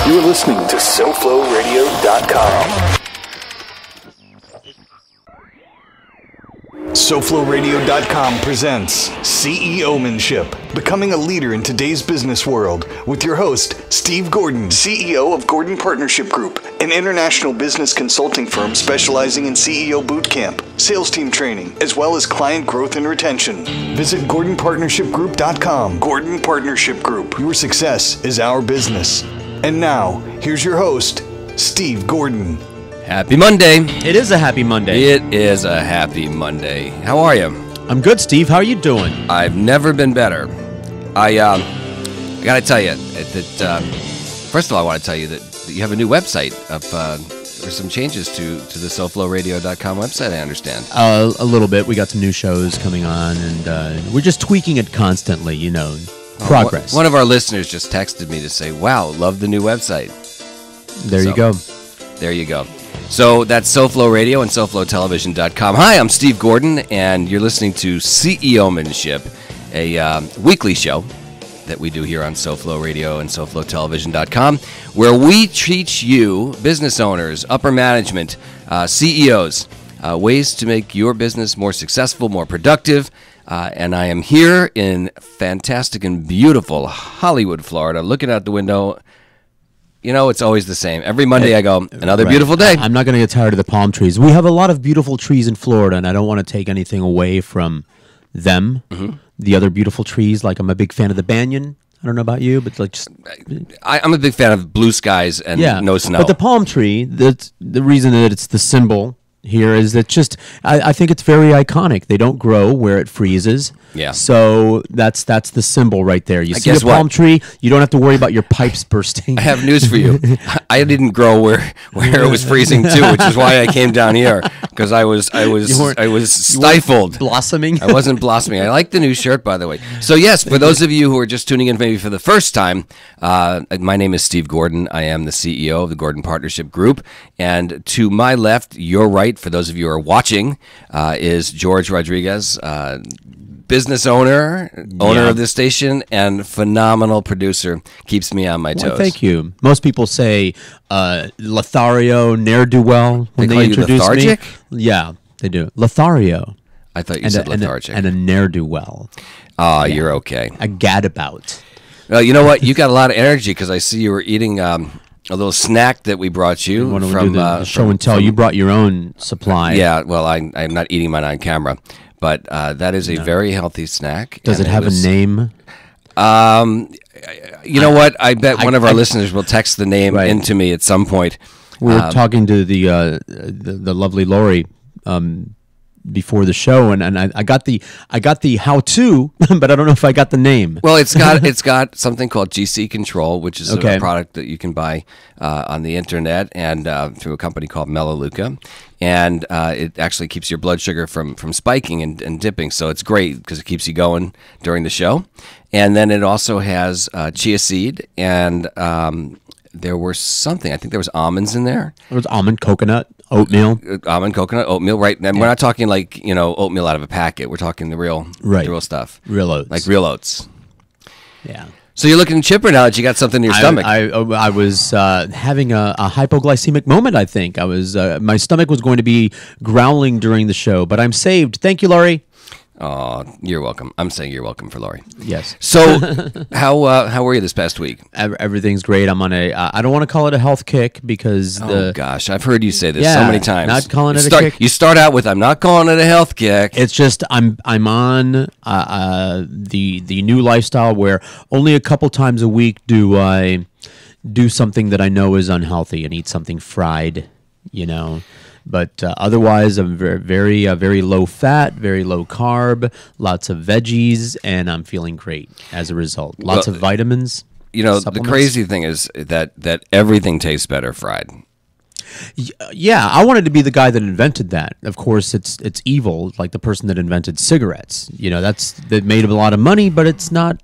You're listening to SoFloRadio.com. SoFloRadio.com presents CEOmanship, becoming a leader in today's business world, with your host, Steve Gordon, CEO of Gordon Partnership Group, an international business consulting firm specializing in CEO bootcamp, sales team training, as well as client growth and retention. Visit GordonPartnershipGroup.com. Gordon Partnership Group. Your success is our business. And now, here's your host, Steve Gordon. Happy Monday. It is a happy Monday. It is a happy Monday. How are you? I'm good, Steve. How are you doing? I've never been better. I got to tell you that, first of all, I want to tell you that you have a new website up. There's some changes to the SoFloRadio.com website, I understand. A little bit. We got some new shows coming on, and we're just tweaking it constantly, you know. Progress. One of our listeners just texted me to say, wow, love the new website. There you go. There you go. So that's SoFlo Radio and SoFloTelevision.com. Hi, I'm Steve Gordon, and you're listening to CEOmanship, a weekly show that we do here on SoFlo Radio and SoFloTelevision.com, where we teach you, business owners, upper management, CEOs, ways to make your business more successful, more productive. And I am here in fantastic and beautiful Hollywood, Florida, looking out the window. You know, it's always the same. Every Monday I go, another beautiful day. I'm not going to get tired of the palm trees. We have a lot of beautiful trees in Florida, and I don't want to take anything away from them. Mm-hmm. The other beautiful trees, like I'm a big fan of the banyan. I don't know about you, but like just... I'm a big fan of blue skies and no snow. But the palm tree, the reason that it's the symbol here is that just I think it's very iconic. They don't grow where it freezes. Yeah. So that's the symbol right there. You see a palm tree, you don't have to worry about your pipes bursting. I have news for you. I didn't grow where it was freezing too, which is why I came down here, because I was stifled. Blossoming. I wasn't blossoming. I like the new shirt, by the way. So yes, for those of you who are just tuning in maybe for the first time, my name is Steve Gordon. I am the CEO of the Gordon Partnership Group, and to my left, your right, for those of you who are watching, is George Rodriguez, business owner of this station, and phenomenal producer. Keeps me on my toes. Well, thank you. Most people say Lothario, ne'er-do-well when they introduce lethargic? me. Yeah, they do. Lothario. I thought you said lethargic. And a ne'er-do-well. You're okay. A gadabout. Well, you know what? You got a lot of energy, because I see you were eating a little snack that we brought you from the show and tell. You brought your own supply. Yeah, well, I'm not eating mine on camera, but that is a very healthy snack. Does it have a name? You know what? I bet one of our listeners will text the name into me at some point. We were talking to the lovely Lori before the show, and I got the how to, but I don't know if I got the name. Well, it's got something called GC Control, which is a product that you can buy on the internet and through a company called Melaleuca, and it actually keeps your blood sugar from spiking and dipping. So it's great because it keeps you going during the show. And then it also has chia seed, and there were something. I think there was almonds in there. There was almond, coconut, oatmeal. Almond, coconut, oatmeal, right? And we're not talking like, oatmeal out of a packet. We're talking the real stuff. Real oats. Like real oats. Yeah. So you're looking chipper now that you got something in your stomach. I was having a hypoglycemic moment, I think. My stomach was going to be growling during the show, but I'm saved. Thank you, Laurie. Oh, you're welcome. I'm saying you're welcome for Lori. Yes. So, how were you this past week? Everything's great. I'm on I don't want to call it a health kick because gosh, I've heard you say this so many times. Not calling it a kick. You start out with I'm not calling it a health kick. It's just I'm on the new lifestyle where only a couple times a week do I do something that I know is unhealthy and eat something fried, But otherwise, I'm very low fat, very low carb, lots of veggies, and I'm feeling great as a result. Lots of vitamins. The crazy thing is that everything tastes better fried. Yeah, I wanted to be the guy that invented that. Of course, it's evil, like the person that invented cigarettes. That made a lot of money, but it's not.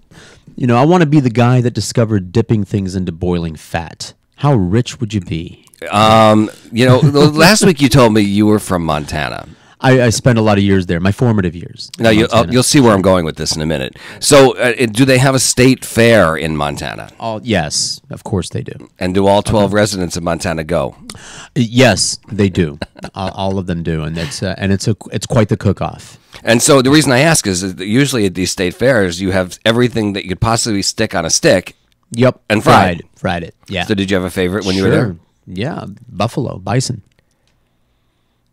I want to be the guy that discovered dipping things into boiling fat. How rich would you be? Last week you told me you were from Montana. I spent a lot of years there, my formative years. Now you'll see where I'm going with this in a minute. So, do they have a state fair in Montana? Yes, of course they do. And do all 12 residents of Montana go? Yes, they do. All of them do, and it's quite the cook-off. And so the reason I ask is that usually at these state fairs you have everything that you could possibly stick on a stick. Yep, and fried it. Yeah. So did you have a favorite when you were there? Yeah, buffalo, bison.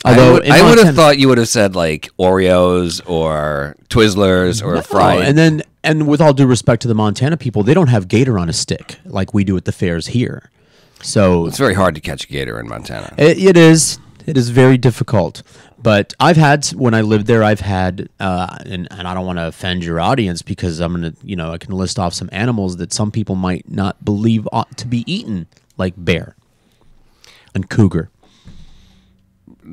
Although I would have thought you would have said like Oreos or Twizzlers or fried. And with all due respect to the Montana people, they don't have gator on a stick like we do at the fairs here. So it's very hard to catch a gator in Montana. It is. It is very difficult. But I've had, when I lived there, I've had, and I don't want to offend your audience because I'm going to, I can list off some animals that some people might not believe ought to be eaten, like bear and cougar.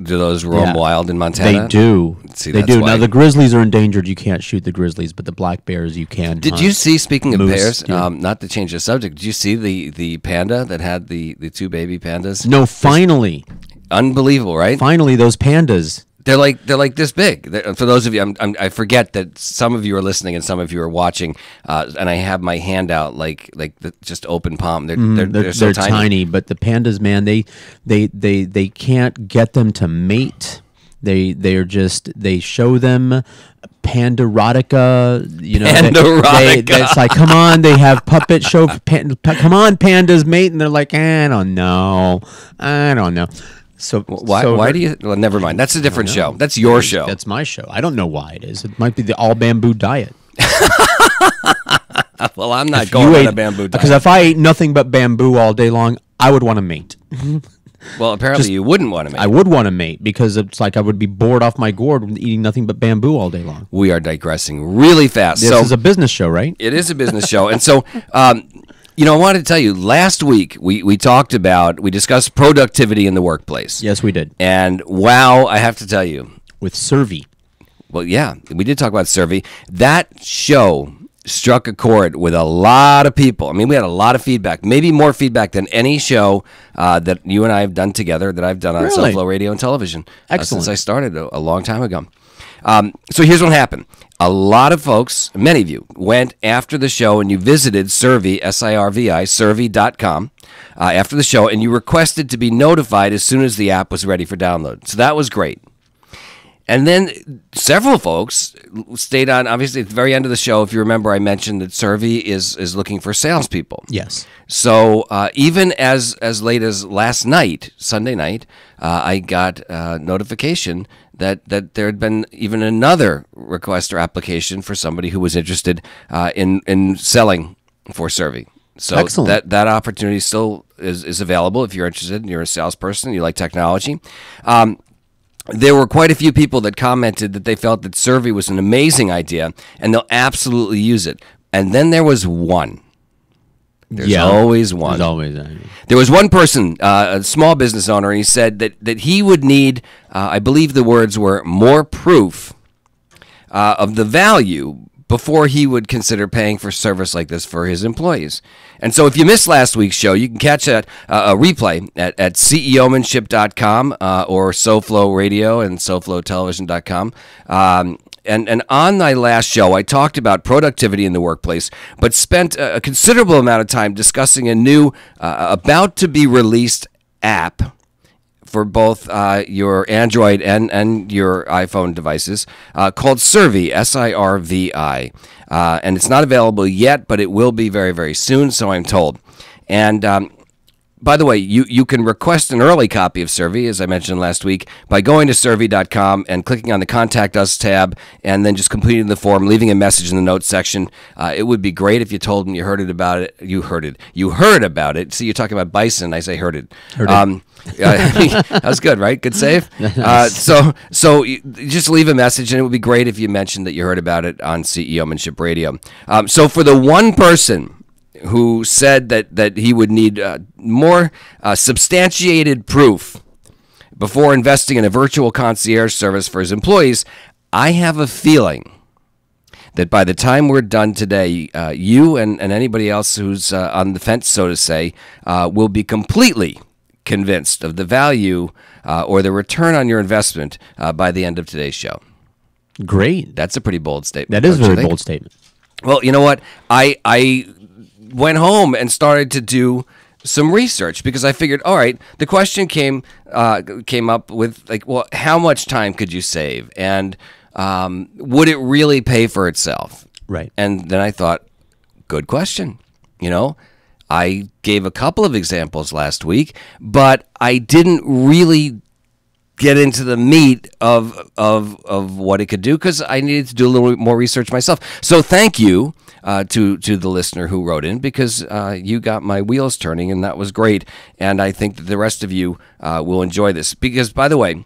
Do those roam wild in Montana? They do. See, they do. Now, the grizzlies are endangered. You can't shoot the grizzlies, but the black bears you can. Did you see, speaking of bears, yeah. not to change the subject, did you see the panda that had the two baby pandas? No, finally. Unbelievable, right? Finally, those pandas. They're like this big. For those of you, I forget that some of you are listening and some of you are watching, and I have my hand out like just open palm. They're so tiny. But the pandas, man, they can't get them to mate. They show them pandarotica. Pandarotica. It's like, come on, they have puppet show. Come on, pandas mate, and they're like, I don't know. So why do you? Well, never mind. That's a different show. That's your show. That's my show. I don't know why it is. It might be the all bamboo diet. Well, I'm not going on a bamboo diet. Because if I ate nothing but bamboo all day long, I would want to mate. Well, apparently you wouldn't want to mate. I would want to mate because it's like I would be bored off my gourd eating nothing but bamboo all day long. We are digressing really fast. This is a business show, right? It is a business show. And so, I wanted to tell you, last week we discussed productivity in the workplace. Yes, we did. And wow, I have to tell you. With Survey. Well, yeah, we did talk about Survey. That show struck a chord with a lot of people. I mean, we had a lot of feedback, maybe more feedback than any show that you and I have done together, that I've done on SoFlo Radio and Television since I started a long time ago. So here's what happened. A lot of folks, many of you, went after the show and you visited Survey, S-I-R-V-I, survey.com, after the show, and you requested to be notified as soon as the app was ready for download. So that was great. And then several folks stayed on, obviously, at the very end of the show. If you remember, I mentioned that Survey is looking for salespeople. Yes. So even as late as last night, Sunday night, I got notification that there had been even another request or application for somebody who was interested in selling for Survey. So excellent. that opportunity still is available if you're interested and you're a salesperson, you like technology. There were quite a few people that commented that they felt that Survey was an amazing idea and they'll absolutely use it. And then there was one. There's always one. There's always There was one person, a small business owner, and he said that he would need, I believe the words were, more proof of the value before he would consider paying for service like this for his employees. And so if you missed last week's show, you can catch a replay at CEOmanship.com or SoFlo Radio and SoFloTelevision.com. And on my last show, I talked about productivity in the workplace, but spent a considerable amount of time discussing a new, about-to-be-released app for both your Android and your iPhone devices called Survey, S-I-R-V-I. And it's not available yet, but it will be very, very soon, so I'm told. And by the way, you can request an early copy of Survey, as I mentioned last week, by going to survey.com and clicking on the Contact Us tab and then just completing the form, leaving a message in the notes section. It would be great if you told them you heard about it. You heard about it. See, you're talking about bison. I say heard it. That was good, right? Good save. So you just leave a message, and it would be great if you mentioned that you heard about it on CEOmanship Radio. So for the one person who said that he would need more substantiated proof before investing in a virtual concierge service for his employees, I have a feeling that by the time we're done today, you and anybody else who's on the fence, so to say, will be completely convinced of the value or the return on your investment by the end of today's show. Great. That's a pretty bold statement. That is a don't you very think? bold statement. Well, you know what? I went home and started to do some research because I figured, all right, the question came up with like, well, how much time could you save, and would it really pay for itself? Right. And then I thought, good question. You know, I gave a couple of examples last week, but I didn't really get into the meat of what it could do because I needed to do a little more research myself. So thank you to the listener who wrote in, because you got my wheels turning, and that was great. And I think that the rest of you will enjoy this because, by the way,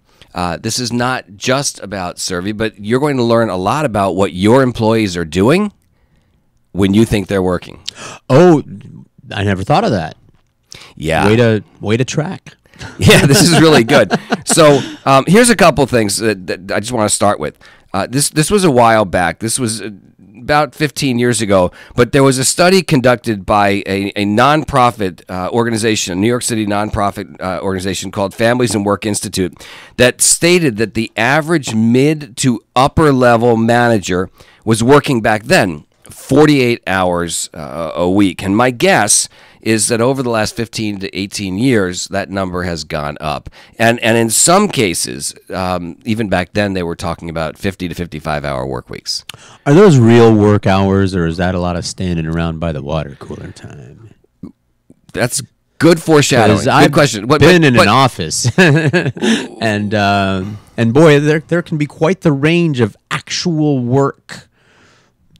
this is not just about Survey, but you're going to learn a lot about what your employees are doing when you think they're working. Oh, I never thought of that. Yeah. Way to track. Yeah, this is really good. So here's a couple things that I just want to start with. This was a while back. This was about 15 years ago, but there was a study conducted by a nonprofit organization, a New York City nonprofit organization called Families and Work Institute, that stated that the average mid to upper level manager was working back then 48 hours a week. And my guess is that over the last 15 to 18 years, that number has gone up. And in some cases, even back then, they were talking about 50 to 55-hour work weeks. Are those real work hours, or is that a lot of standing around by the water cooler time? That's good foreshadowing. Good I've question. Been in an office, and boy, there can be quite the range of actual work,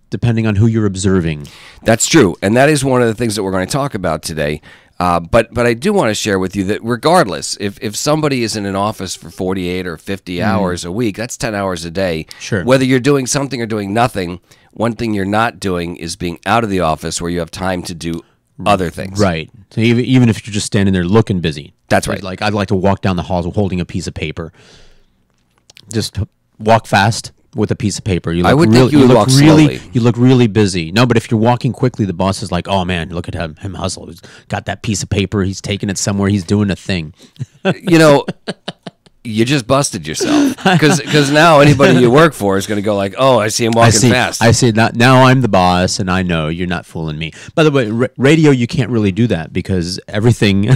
depending on who you're observing. That's true, and that is one of the things that we're going to talk about today. But I do want to share with you that regardless, if somebody is in an office for 48 or 50 hours a week, that's 10 hours a day. Sure. Whether you're doing something or doing nothing, one thing you're not doing is being out of the office where you have time to do other things. Right. So even if you're just standing there looking busy. That's right. Like I'd like to walk down the halls holding a piece of paper. Just walk fast with a piece of paper. I would think you would walk slowly. You look really busy. No, but if you're walking quickly, the boss is like, "Oh man, look at him hustle. He's got that piece of paper. He's taking it somewhere. He's doing a thing." You know, you just busted yourself because now anybody you work for is going to go like, "Oh, I see him walking fast." I see. Now I'm the boss, and I know you're not fooling me. By the way, radio, you can't really do that because everything.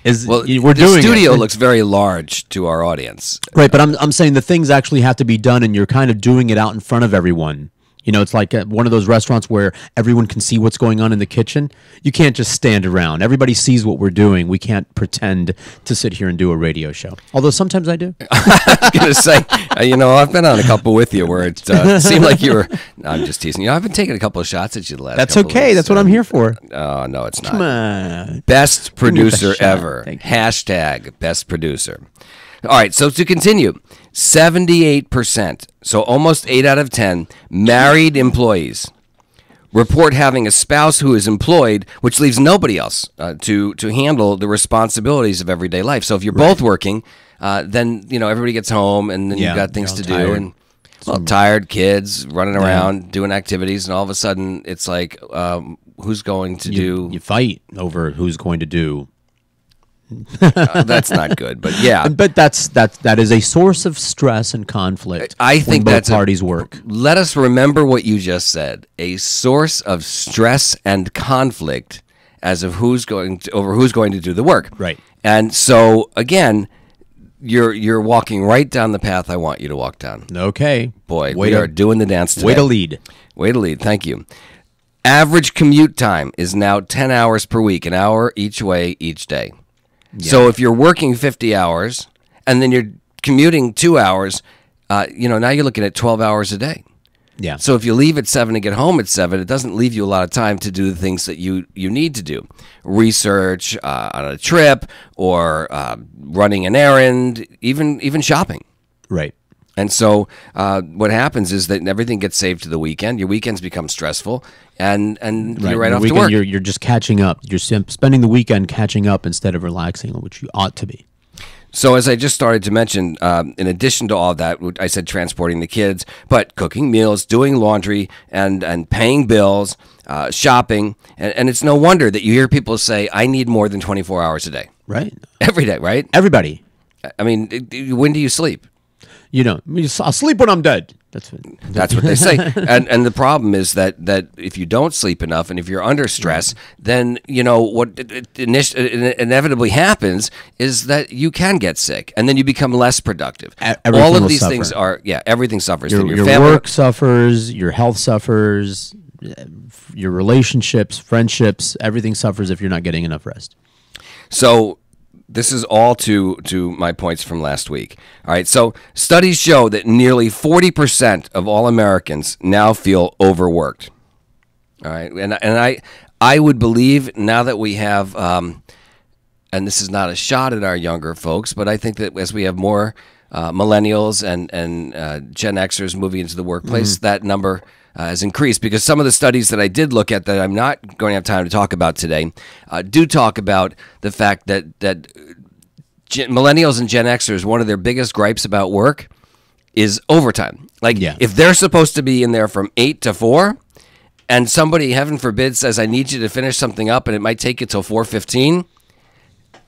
The studio looks very large to our audience. Right, but I'm saying the things actually have to be done, and you're kind of doing it out in front of everyone. You know, it's like one of those restaurants where everyone can see what's going on in the kitchen. You can't just stand around. Everybody sees what we're doing. We can't pretend to sit here and do a radio show. Although sometimes I do. I was going to say, I've been on a couple with you where it seemed like you were. No, I'm just teasing you. I've been taking a couple of shots at you the last. That's couple okay. of weeks. That's what I'm here for. Oh no, it's not. Come on. Best producer shot. ever. Thank you. Hashtag best producer. All right, so to continue, 78%, so almost 8 out of 10 married employees report having a spouse who is employed, which leaves nobody else to handle the responsibilities of everyday life. So if you're both working, then everybody gets home, and then you've got things to do, and tired kids running around doing activities, and all of a sudden it's like, who's going to do? You fight over who's going to do. That's not good, but yeah. But that is a source of stress and conflict. I think when that's both parties work. Let us remember what you just said: a source of stress and conflict as of who's going to do the work. Right. And so again, you're walking right down the path I want you to walk down. Okay, Boy, we are doing the dance today. Way to lead. Way to lead. Thank you. Average commute time is now 10 hours per week, an hour each way each day. Yeah. So if you're working 50 hours and then you're commuting 2 hours, now you're looking at 12 hours a day. Yeah. So if you leave at 7 and get home at 7, it doesn't leave you a lot of time to do the things that you need to do. Research on a trip, or running an errand, even shopping. Right. And so what happens is that everything gets saved to the weekend. Your weekends become stressful, and you're right off to work. You're just catching up. You're spending the weekend catching up instead of relaxing, which you ought to be. So as I just started to mention, in addition to all that, I said transporting the kids, but cooking meals, doing laundry, and paying bills, shopping, and it's no wonder that you hear people say, "I need more than 24 hours a day." Right. Every day, right? Everybody. I mean, when do you sleep? You know, I'll sleep when I'm dead. That's what they say. And the problem is that if you don't sleep enough and if you're under stress, then, you know, what inevitably happens is that you can get sick and then you become less productive. Everything All of will things suffer. things are, everything suffers. Your family, work suffers, your health suffers, your relationships, friendships, everything suffers if you're not getting enough rest. So this is all to my points from last week. All right, so studies show that nearly 40% of all Americans now feel overworked. All right, and I would believe now that we have, and this is not a shot at our younger folks, but I think that as we have more millennials and Gen Xers moving into the workplace, that number has increased, because some of the studies that I did look at that I'm not going to have time to talk about today do talk about the fact that millennials and Gen Xers, one of their biggest gripes about work is overtime. Like, if they're supposed to be in there from 8 to 4 and somebody, heaven forbid, says, I need you to finish something up and it might take you till 4:15,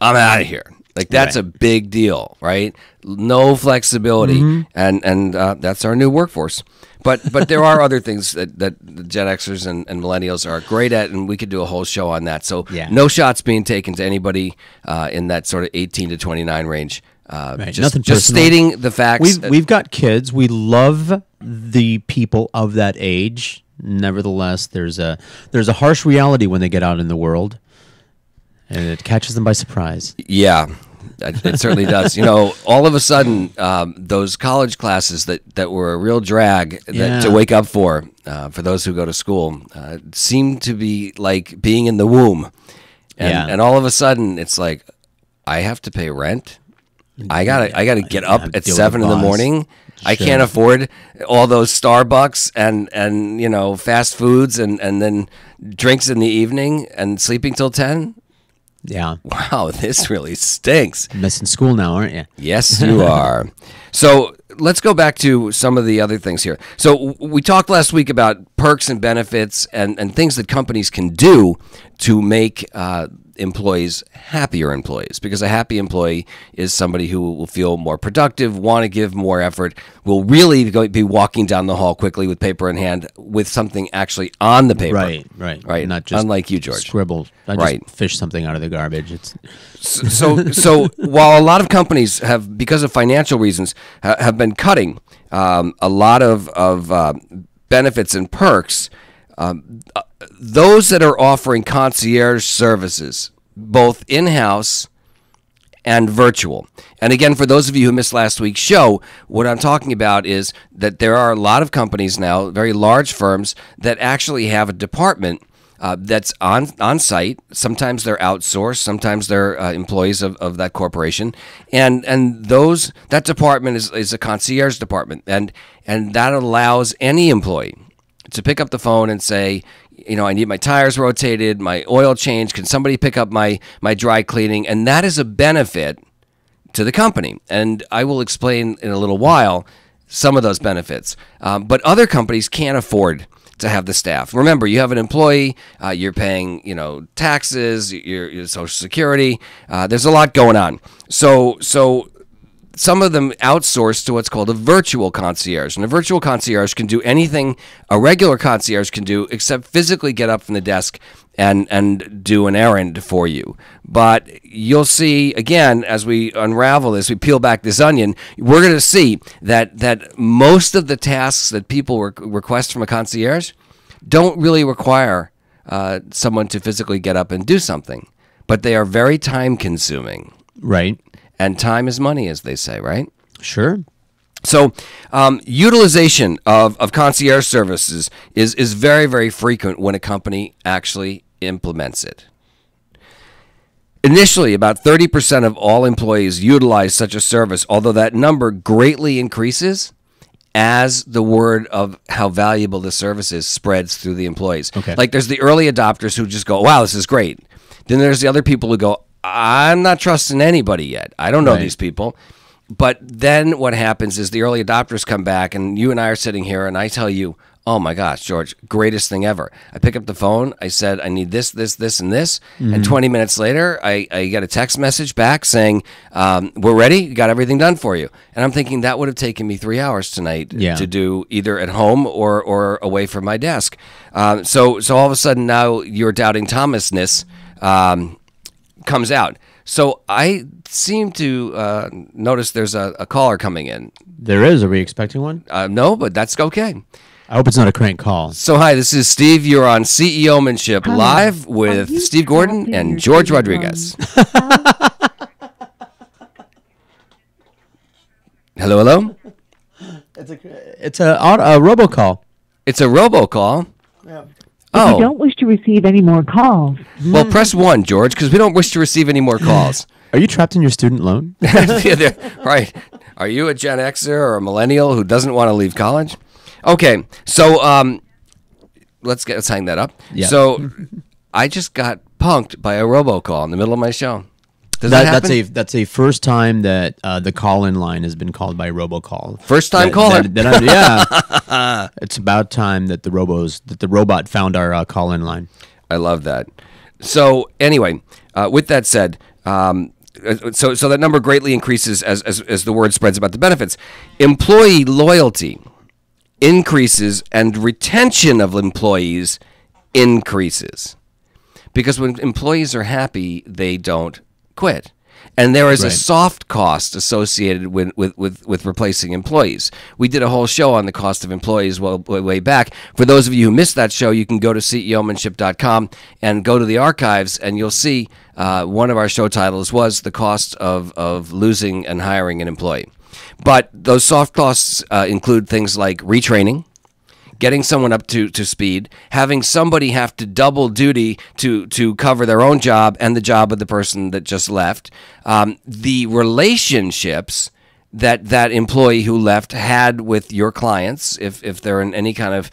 I'm out of here. Like, that's a big deal, right? No flexibility, and that's our new workforce. But there are other things that the Gen Xers and millennials are great at, and we could do a whole show on that. So no shots being taken to anybody in that sort of 18 to 29 range. Just stating the facts. We've got kids. We love the people of that age. Nevertheless, there's a harsh reality when they get out in the world, and it catches them by surprise. Yeah. It certainly does. You know, all of a sudden, those college classes that were a real drag to wake up for those who go to school, seem to be like being in the womb. And all of a sudden, it's like, I have to pay rent. I gotta get up at 7 in the morning. I can't afford all those Starbucks and you know, fast foods and then drinks in the evening and sleeping till 10. Yeah. Wow, this really stinks. Missing school now, aren't you? Yes, you are. So let's go back to some of the other things here. So we talked last week about perks and benefits and things that companies can do to make employees happier employees, because a happy employee is somebody who will feel more productive, want to give more effort, will really be walking down the hall quickly with paper in hand with something actually on the paper. Right. Not just unlike you, George. Scribble. I just fish something out of the garbage. So while a lot of companies have, because of financial reasons, have been cutting a lot of benefits and perks, those that are offering concierge services, both in-house and virtual. And again, for those of you who missed last week's show, what I'm talking about is that there are a lot of companies now, very large firms, that actually have a department that's on site. Sometimes they're outsourced, sometimes they're employees of that corporation, and that department is a concierge department, and that allows any employee to pick up the phone and say, you know, I need my tires rotated, my oil change. Can somebody pick up my dry cleaning? And that is a benefit to the company. And I will explain in a little while some of those benefits. But other companies can't afford to have the staff. Remember, you have an employee, you're paying, you know, taxes, your Social Security. There's a lot going on. So some of them outsource to what's called a virtual concierge. And a virtual concierge can do anything a regular concierge can do except physically get up from the desk and do an errand for you. But you'll see, again, as we unravel this, we peel back this onion, we're going to see that most of the tasks that people request from a concierge don't really require someone to physically get up and do something. But they are very time-consuming. Right. And time is money, as they say, right? Sure. So utilization of concierge services is very, very frequent when a company actually implements it. Initially, about 30% of all employees utilize such a service, although that number greatly increases as the word of how valuable the service is spreads through the employees. Okay. Like, there's the early adopters who just go, wow, this is great. Then there's the other people who go, I'm not trusting anybody yet. I don't know Right. these people. But then what happens is the early adopters come back, and you and I are sitting here, and I tell you, oh my gosh, George, greatest thing ever. I pick up the phone. I said, I need this, this, this, and this. And 20 minutes later, I get a text message back saying, we're ready. Got everything done for you. And I'm thinking that would have taken me 3 hours tonight to do either at home or away from my desk. So all of a sudden now your doubting Thomasness comes out. So I seem to notice there's a caller coming in. There is. Are we expecting one? No, but that's okay. I hope it's not a crank call. So hi, this is Steve. You're on CEOmanship live with Steve Gordon and George Rodriguez. Hello, hello. It's a robocall. It's a robocall. Yeah. If you don't wish to receive any more calls. Well, press 1, George, because we don't wish to receive any more calls. Are you trapped in your student loan? Yeah, right. Are you a Gen Xer or a millennial who doesn't want to leave college? Okay, so let's hang that up. Yeah. So I just got punked by a robocall in the middle of my show. Does that happen? That's a first time that the call-in line has been called by robocall. First time caller. Yeah. It's about time that the robot found our call-in line. I love that. So anyway, with that said, so that number greatly increases as the word spreads about the benefits. Employee loyalty increases and retention of employees increases. Because when employees are happy, they don't quit. And there is a soft cost associated with replacing employees. We did a whole show on the cost of employees way back. For those of you who missed that show, you can go to CEOmanship.com and go to the archives, and you'll see one of our show titles was the cost of losing and hiring an employee. But those soft costs include things like retraining, getting someone up to speed, having somebody have to double duty to cover their own job and the job of the person that just left, the relationships that employee who left had with your clients, if they're in any kind of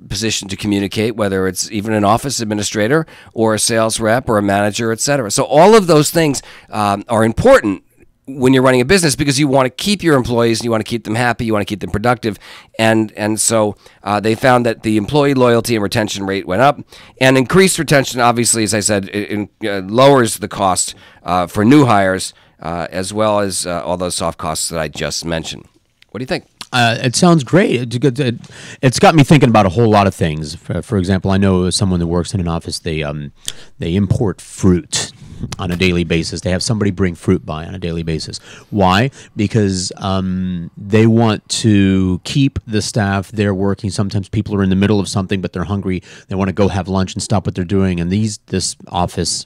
position to communicate, whether it's even an office administrator or a sales rep or a manager, etc. So all of those things are important when you're running a business, because you want to keep your employees, you want to keep them happy, you want to keep them productive, and so they found that the employee loyalty and retention rate went up, and increased retention, obviously, as I said, lowers the cost for new hires, as well as all those soft costs that I just mentioned. What do you think? It sounds great. It's got me thinking about a whole lot of things. For example, I know someone that works in an office. They import fruit on a daily basis. They have somebody bring fruit by on a daily basis. Why? Because they want to keep the staff there working. Sometimes people are in the middle of something, but they're hungry. They want to go have lunch and stop what they're doing. And this office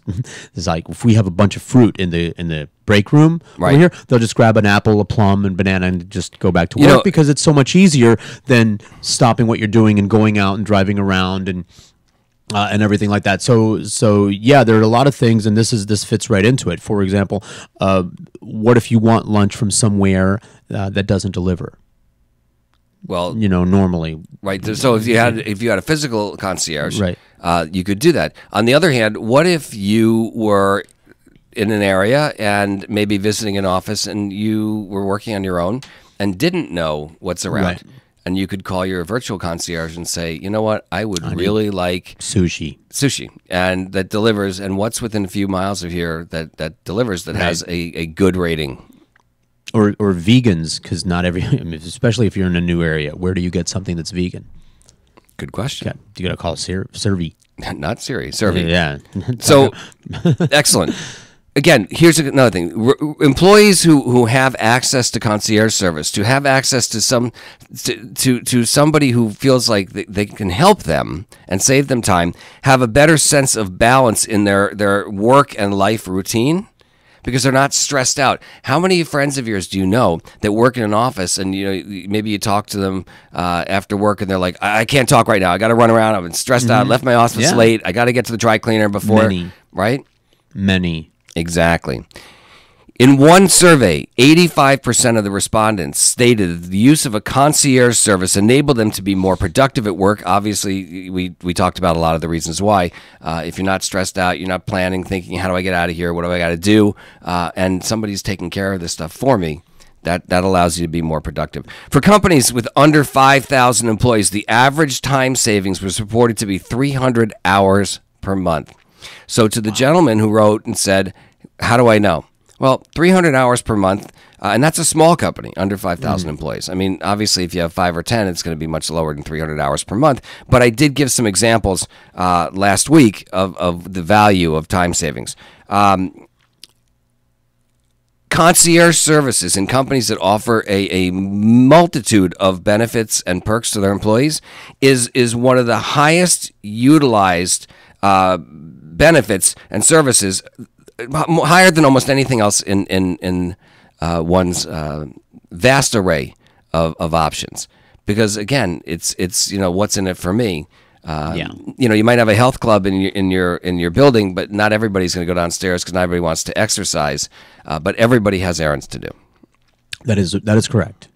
is like, if we have a bunch of fruit in the break room over here, they'll just grab an apple, a plum, and banana and just go back to work, because it's so much easier than stopping what you're doing and going out and driving around and everything like that. So yeah, there are a lot of things, and this fits right into it. For example, what if you want lunch from somewhere that doesn't deliver? Well, normally, right. So if you had a physical concierge, right, you could do that. On the other hand, what if you were in an area and maybe visiting an office, and you were working on your own and didn't know what's around? Right. And you could call your virtual concierge and say, you know what, I would really like sushi, and that delivers, and what's within a few miles of here that delivers, that has a good rating. Or vegans, because not every, especially if you're in a new area, where do you get something that's vegan? Good question. You got to call Servi. Not Siri, Servi. Yeah. So, excellent. Again, here's another thing. Employees who have access to concierge service, to have access to somebody who feels like they can help them and save them time, have a better sense of balance in their work and life routine, because they're not stressed out. How many friends of yours do you know that work in an office, and maybe you talk to them after work, and they're like, I can't talk right now. I got to run around. I've been stressed out. Left my office late. I got to get to the dry cleaner before. Many. Right? Many. Exactly. In one survey, 85% of the respondents stated that the use of a concierge service enabled them to be more productive at work. Obviously, we talked about a lot of the reasons why. If you're not stressed out, you're not planning, thinking, how do I get out of here? What do I got to do? And somebody's taking care of this stuff for me. That allows you to be more productive. For companies with under 5,000 employees, the average time savings was reported to be 300 hours per month. So to the gentleman who wrote and said, how do I know? Well, 300 hours per month, and that's a small company, under 5,000 employees. I mean, obviously, if you have 5 or 10, it's going to be much lower than 300 hours per month. But I did give some examples last week of the value of time savings. Concierge services in companies that offer a multitude of benefits and perks to their employees is one of the highest utilized benefits and services, higher than almost anything else in one's vast array of options. Because again, it's what's in it for me. You might have a health club in your building, but not everybody's going to go downstairs because not everybody wants to exercise. But everybody has errands to do. That is correct.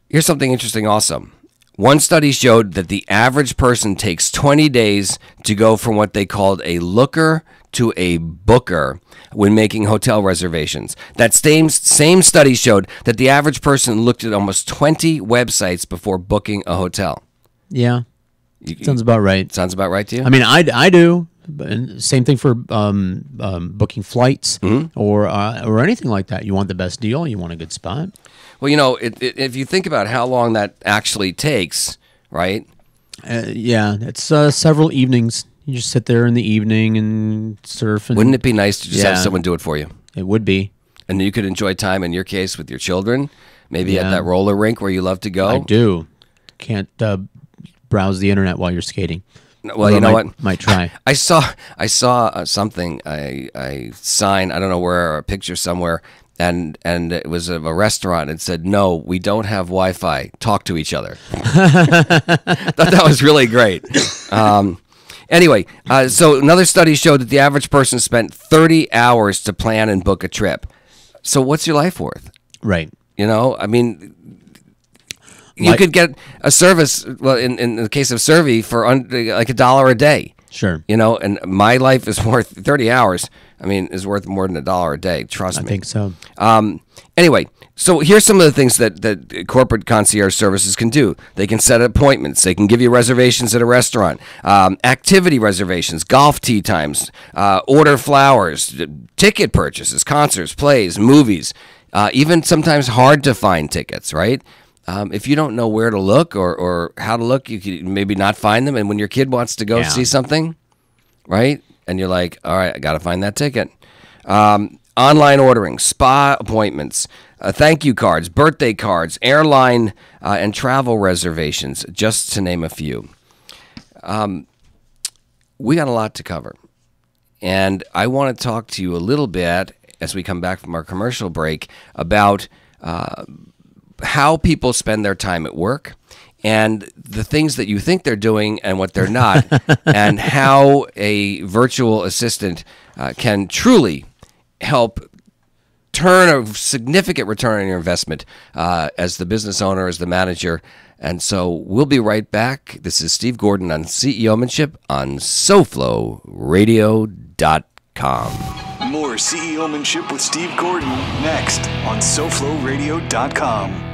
Here's something interesting also. One study showed that the average person takes 20 days to go from what they called a looker to a booker when making hotel reservations. That same study showed that the average person looked at almost 20 websites before booking a hotel. Yeah, sounds about right. Sounds about right to you? I mean, I do. And same thing for booking flights or anything like that. You want the best deal. You want a good spot. Well, if you think about how long that actually takes, right? It's several evenings. You just sit there in the evening and surf. And, wouldn't it be nice to just have someone do it for you? It would be. And you could enjoy time, in your case, with your children, maybe at that roller rink where you love to go. I do. Can't browse the internet while you're skating. Well, although you know what? Might try. I saw something, a sign, I don't know where, or a picture somewhere, and it was of a restaurant. It said, "No, we don't have Wi-Fi. Talk to each other." Thought that was really great. Anyway, so another study showed that the average person spent 30 hours to plan and book a trip. So what's your life worth? Right. I mean, you could get a service, well, in the case of Servy, for like $1 a day. Sure. And my life is worth 30 hours. I mean, is worth more than $1 a day. Trust me. I think so. Anyway, so here's some of the things that corporate concierge services can do. They can set appointments. They can give you reservations at a restaurant, activity reservations, golf tee times, order flowers, ticket purchases, concerts, plays, movies, even sometimes hard to find tickets, right? If you don't know where to look or how to look, you can maybe not find them. And when your kid wants to go see something, right? And you're like, all right, I got to find that ticket. Online ordering, spa appointments, thank you cards, birthday cards, airline and travel reservations, just to name a few. We got a lot to cover. And I want to talk to you a little bit as we come back from our commercial break about how people spend their time at work and the things that you think they're doing and what they're not, and how a virtual assistant can truly help turn a significant return on your investment as the business owner, as the manager. And so we'll be right back. This is Steve Gordon on CEOmanship on SoFloRadio.com. More CEOmanship with Steve Gordon next on SoFloRadio.com.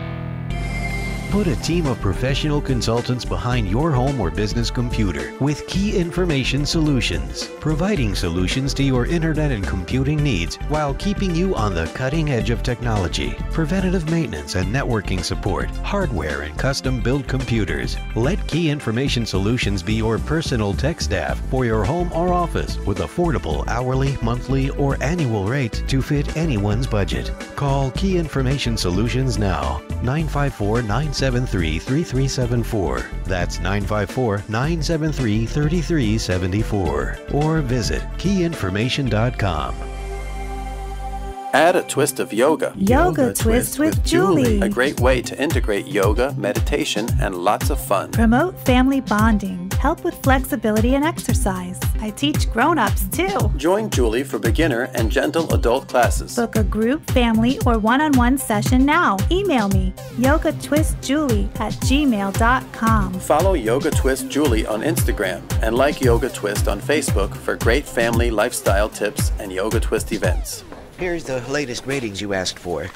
Put a team of professional consultants behind your home or business computer with Key Information Solutions, providing solutions to your internet and computing needs while keeping you on the cutting edge of technology, preventative maintenance and networking support, hardware and custom-built computers. Let Key Information Solutions be your personal tech staff for your home or office with affordable hourly, monthly, or annual rates to fit anyone's budget. Call Key Information Solutions now, 954-973-3374. That's 954-973-3374. Or visit keyinformation.com. Add a twist of yoga. Yoga Twist with Julie. A great way to integrate yoga, meditation, and lots of fun. Promote family bonding. help with flexibility and exercise. I teach grown-ups too. Join Julie for beginner and gentle adult classes. Book a group, family, or one-on-one session now. Email me, yogatwistjulie@gmail.com. Follow Yoga Twist Julie on Instagram and like Yoga Twist on Facebook for great family lifestyle tips and Yoga Twist events. Here's the latest ratings you asked for.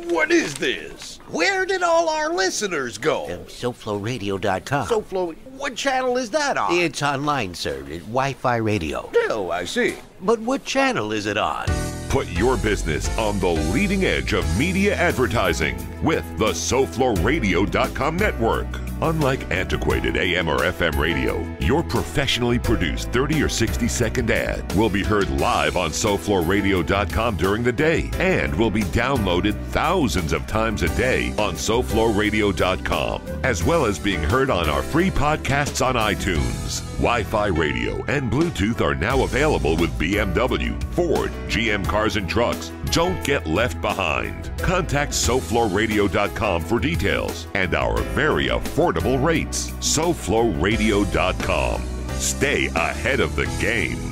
What is this? Where did all our listeners go? SoFloRadio.com. SoFlo, what channel is that on? It's online, sir. It's Wi-Fi radio. Oh, I see. But what channel is it on? Put your business on the leading edge of media advertising with the SoFloRadio.com network. Unlike antiquated AM or FM radio, your professionally produced 30 or 60-second ad will be heard live on SoFloRadio.com during the day and will be downloaded thousands of times a day on SoFloRadio.com, as well as being heard on our free podcasts on iTunes. Wi-Fi radio and Bluetooth are now available with BMW, Ford, GM Cars and Trucks. Don't get left behind. Contact SoFloRadio.com for details and our very affordable rates. SoFloRadio.com. Stay ahead of the game.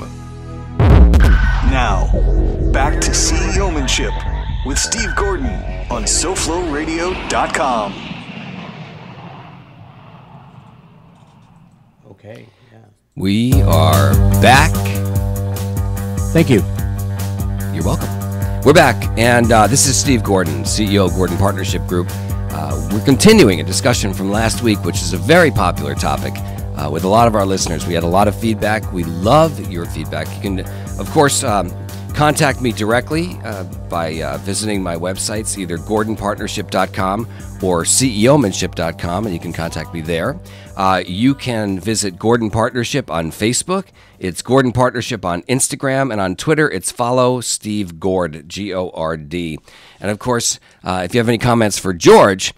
Now, back to CEOmanship with Steve Gordon on SoFloRadio.com. Okay, yeah. We are back. Thank you. You're welcome. We're back, and this is Steve Gordon, CEO of Gordon Partnership Group. We're continuing a discussion from last week, which is a very popular topic with a lot of our listeners. We had a lot of feedback. We love your feedback. You can, of course, contact me directly by visiting my websites, either gordonpartnership.com or CEOmanship.com, and you can contact me there. You can visit Gordon Partnership on Facebook. It's Gordon Partnership on Instagram, and on Twitter, it's follow Steve Gord, G-O-R-D. And of course, if you have any comments for George,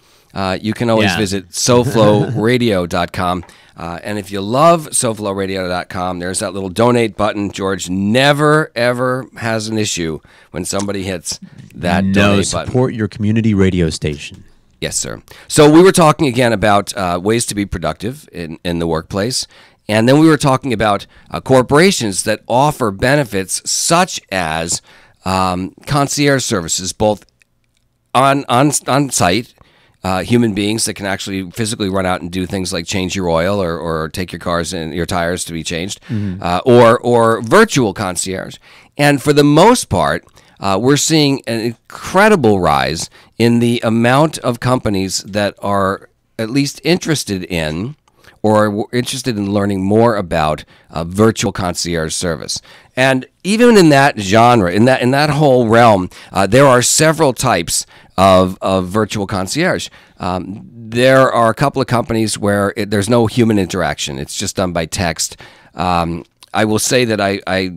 you can always visit SoFloRadio.com. And if you love SoFloRadio.com, there's that little donate button. George never, ever has an issue when somebody hits that donate button. Support your community radio station. Yes, sir. So we were talking again about ways to be productive in the workplace. And then we were talking about corporations that offer benefits such as concierge services, both on site, human beings that can actually physically run out and do things like change your oil or take your cars and your tires to be changed, or virtual concierge. And for the most part, we're seeing an incredible rise in the amount of companies that are at least interested in or interested in learning more about virtual concierge service. And even in that genre, in that whole realm, there are several types of virtual concierge. There are a couple of companies where there's no human interaction. It's just done by text. I will say that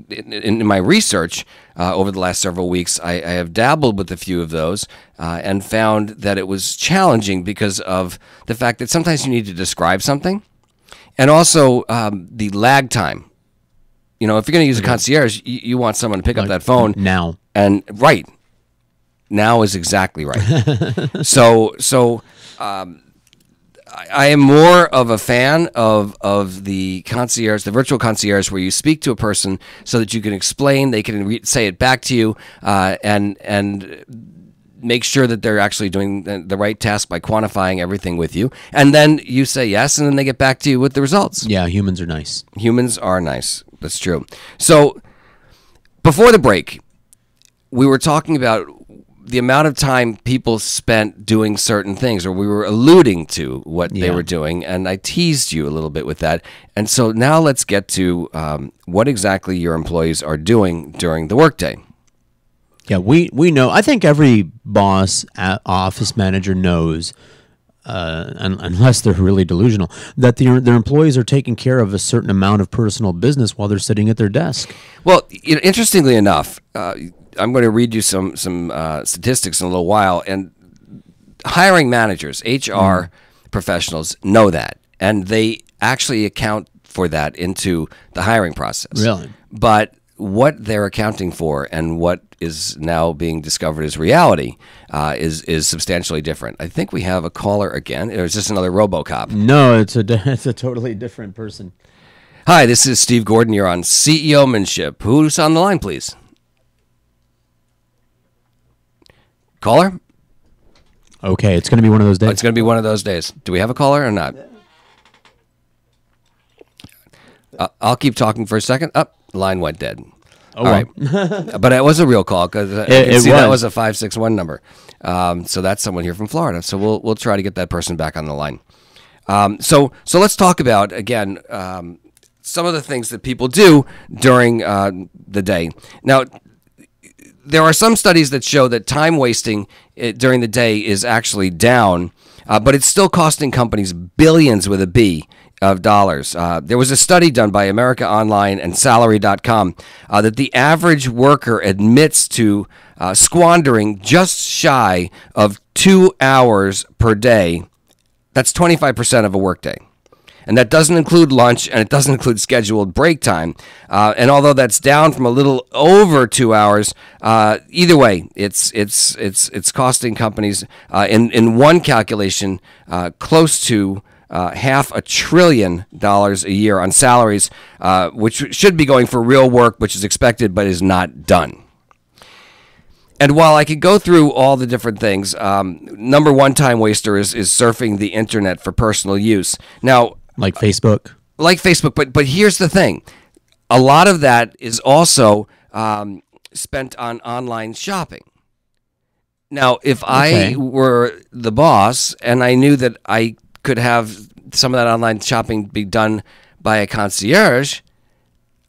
in my research over the last several weeks, I have dabbled with a few of those and found that it was challenging because of the fact that sometimes you need to describe something, and also the lag time. You know, if you're going to use a concierge, you want someone to pick up that phone now. And right now is exactly right. So I am more of a fan of the concierge, the virtual concierge, where you speak to a person so that you can explain, they can say it back to you, and make sure that they're actually doing the right task by quantifying everything with you. And then you say yes, and then they get back to you with the results. Yeah, humans are nice. Humans are nice. That's true. So before the break, we were talking about the amount of time people spent doing certain things, or we were alluding to what they were doing, and I teased you a little bit with that. And so now let's get to what exactly your employees are doing during the workday. Yeah, we know. I think every boss, office manager knows, unless they're really delusional, that their employees are taking care of a certain amount of personal business while they're sitting at their desk. Well, interestingly enough, I'm going to read you some statistics in a little while, and hiring managers, HR professionals, know that, and they actually account for that into the hiring process. Really? But what they're accounting for and what is now being discovered as reality is substantially different. I think we have a caller again. Or is this another RoboCop? No, it's a totally different person. Hi, this is Steve Gordon. You're on CEOmanship. Who's on the line, please? Caller? Okay, it's going to be one of those days. It's going to be one of those days. Do we have a caller or not? I'll keep talking for a second. Line went dead. Oh, all right. But it was a real call because that was a 561 number. So that's someone here from Florida. So we'll try to get that person back on the line. So let's talk about, again, some of the things that people do during the day. Now, there are some studies that show that time wasting during the day is actually down, but it's still costing companies billions with a B of dollars. There was a study done by America Online and Salary.com that the average worker admits to squandering just shy of 2 hours per day. That's 25% of a workday. And that doesn't include lunch, and it doesn't include scheduled break time. And although that's down from a little over 2 hours, either way, it's costing companies in one calculation close to $500 billion a year on salaries, which should be going for real work, which is expected but is not done. And while I could go through all the different things, number one time waster is surfing the internet for personal use. Now, like Facebook, but here's the thing: a lot of that is also spent on online shopping. Now, if I were the boss and I knew that I could have some of that online shopping be done by a concierge,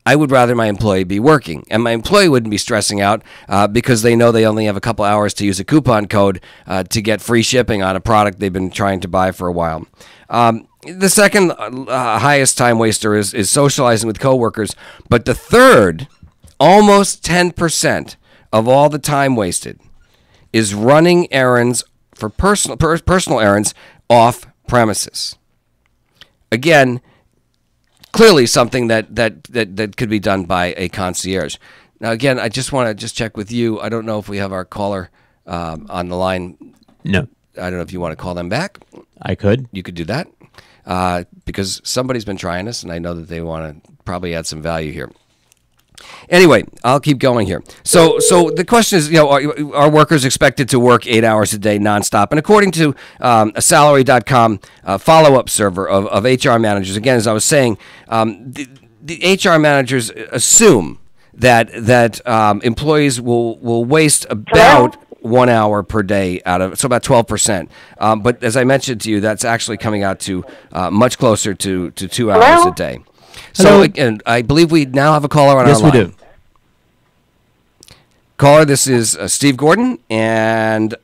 I would rather my employee be working, and my employee wouldn't be stressing out because they know they only have a couple hours to use a coupon code to get free shipping on a product they've been trying to buy for a while. The second highest time waster is socializing with coworkers, but the third, almost 10% of all the time wasted, is running errands for personal errands off premises. Again, clearly something that could be done by a concierge. Now, again, I just want to check with you. I don't know if we have our caller on the line. No. I don't know if you want to call them back. I could. You could do that because somebody's been trying this, and I know that they want to probably add some value here. Anyway, I'll keep going here. So the question is, are workers expected to work 8 hours a day nonstop? And according to a Salary.com follow-up server of HR managers, again, as I was saying, the HR managers assume that employees will waste about 1 hour per day so about 12%. But as I mentioned to you, that's actually coming out to much closer to 2 hours a day. So, again, I believe we now have a caller on our line. Yes, we do. Caller, this is Steve Gordon, and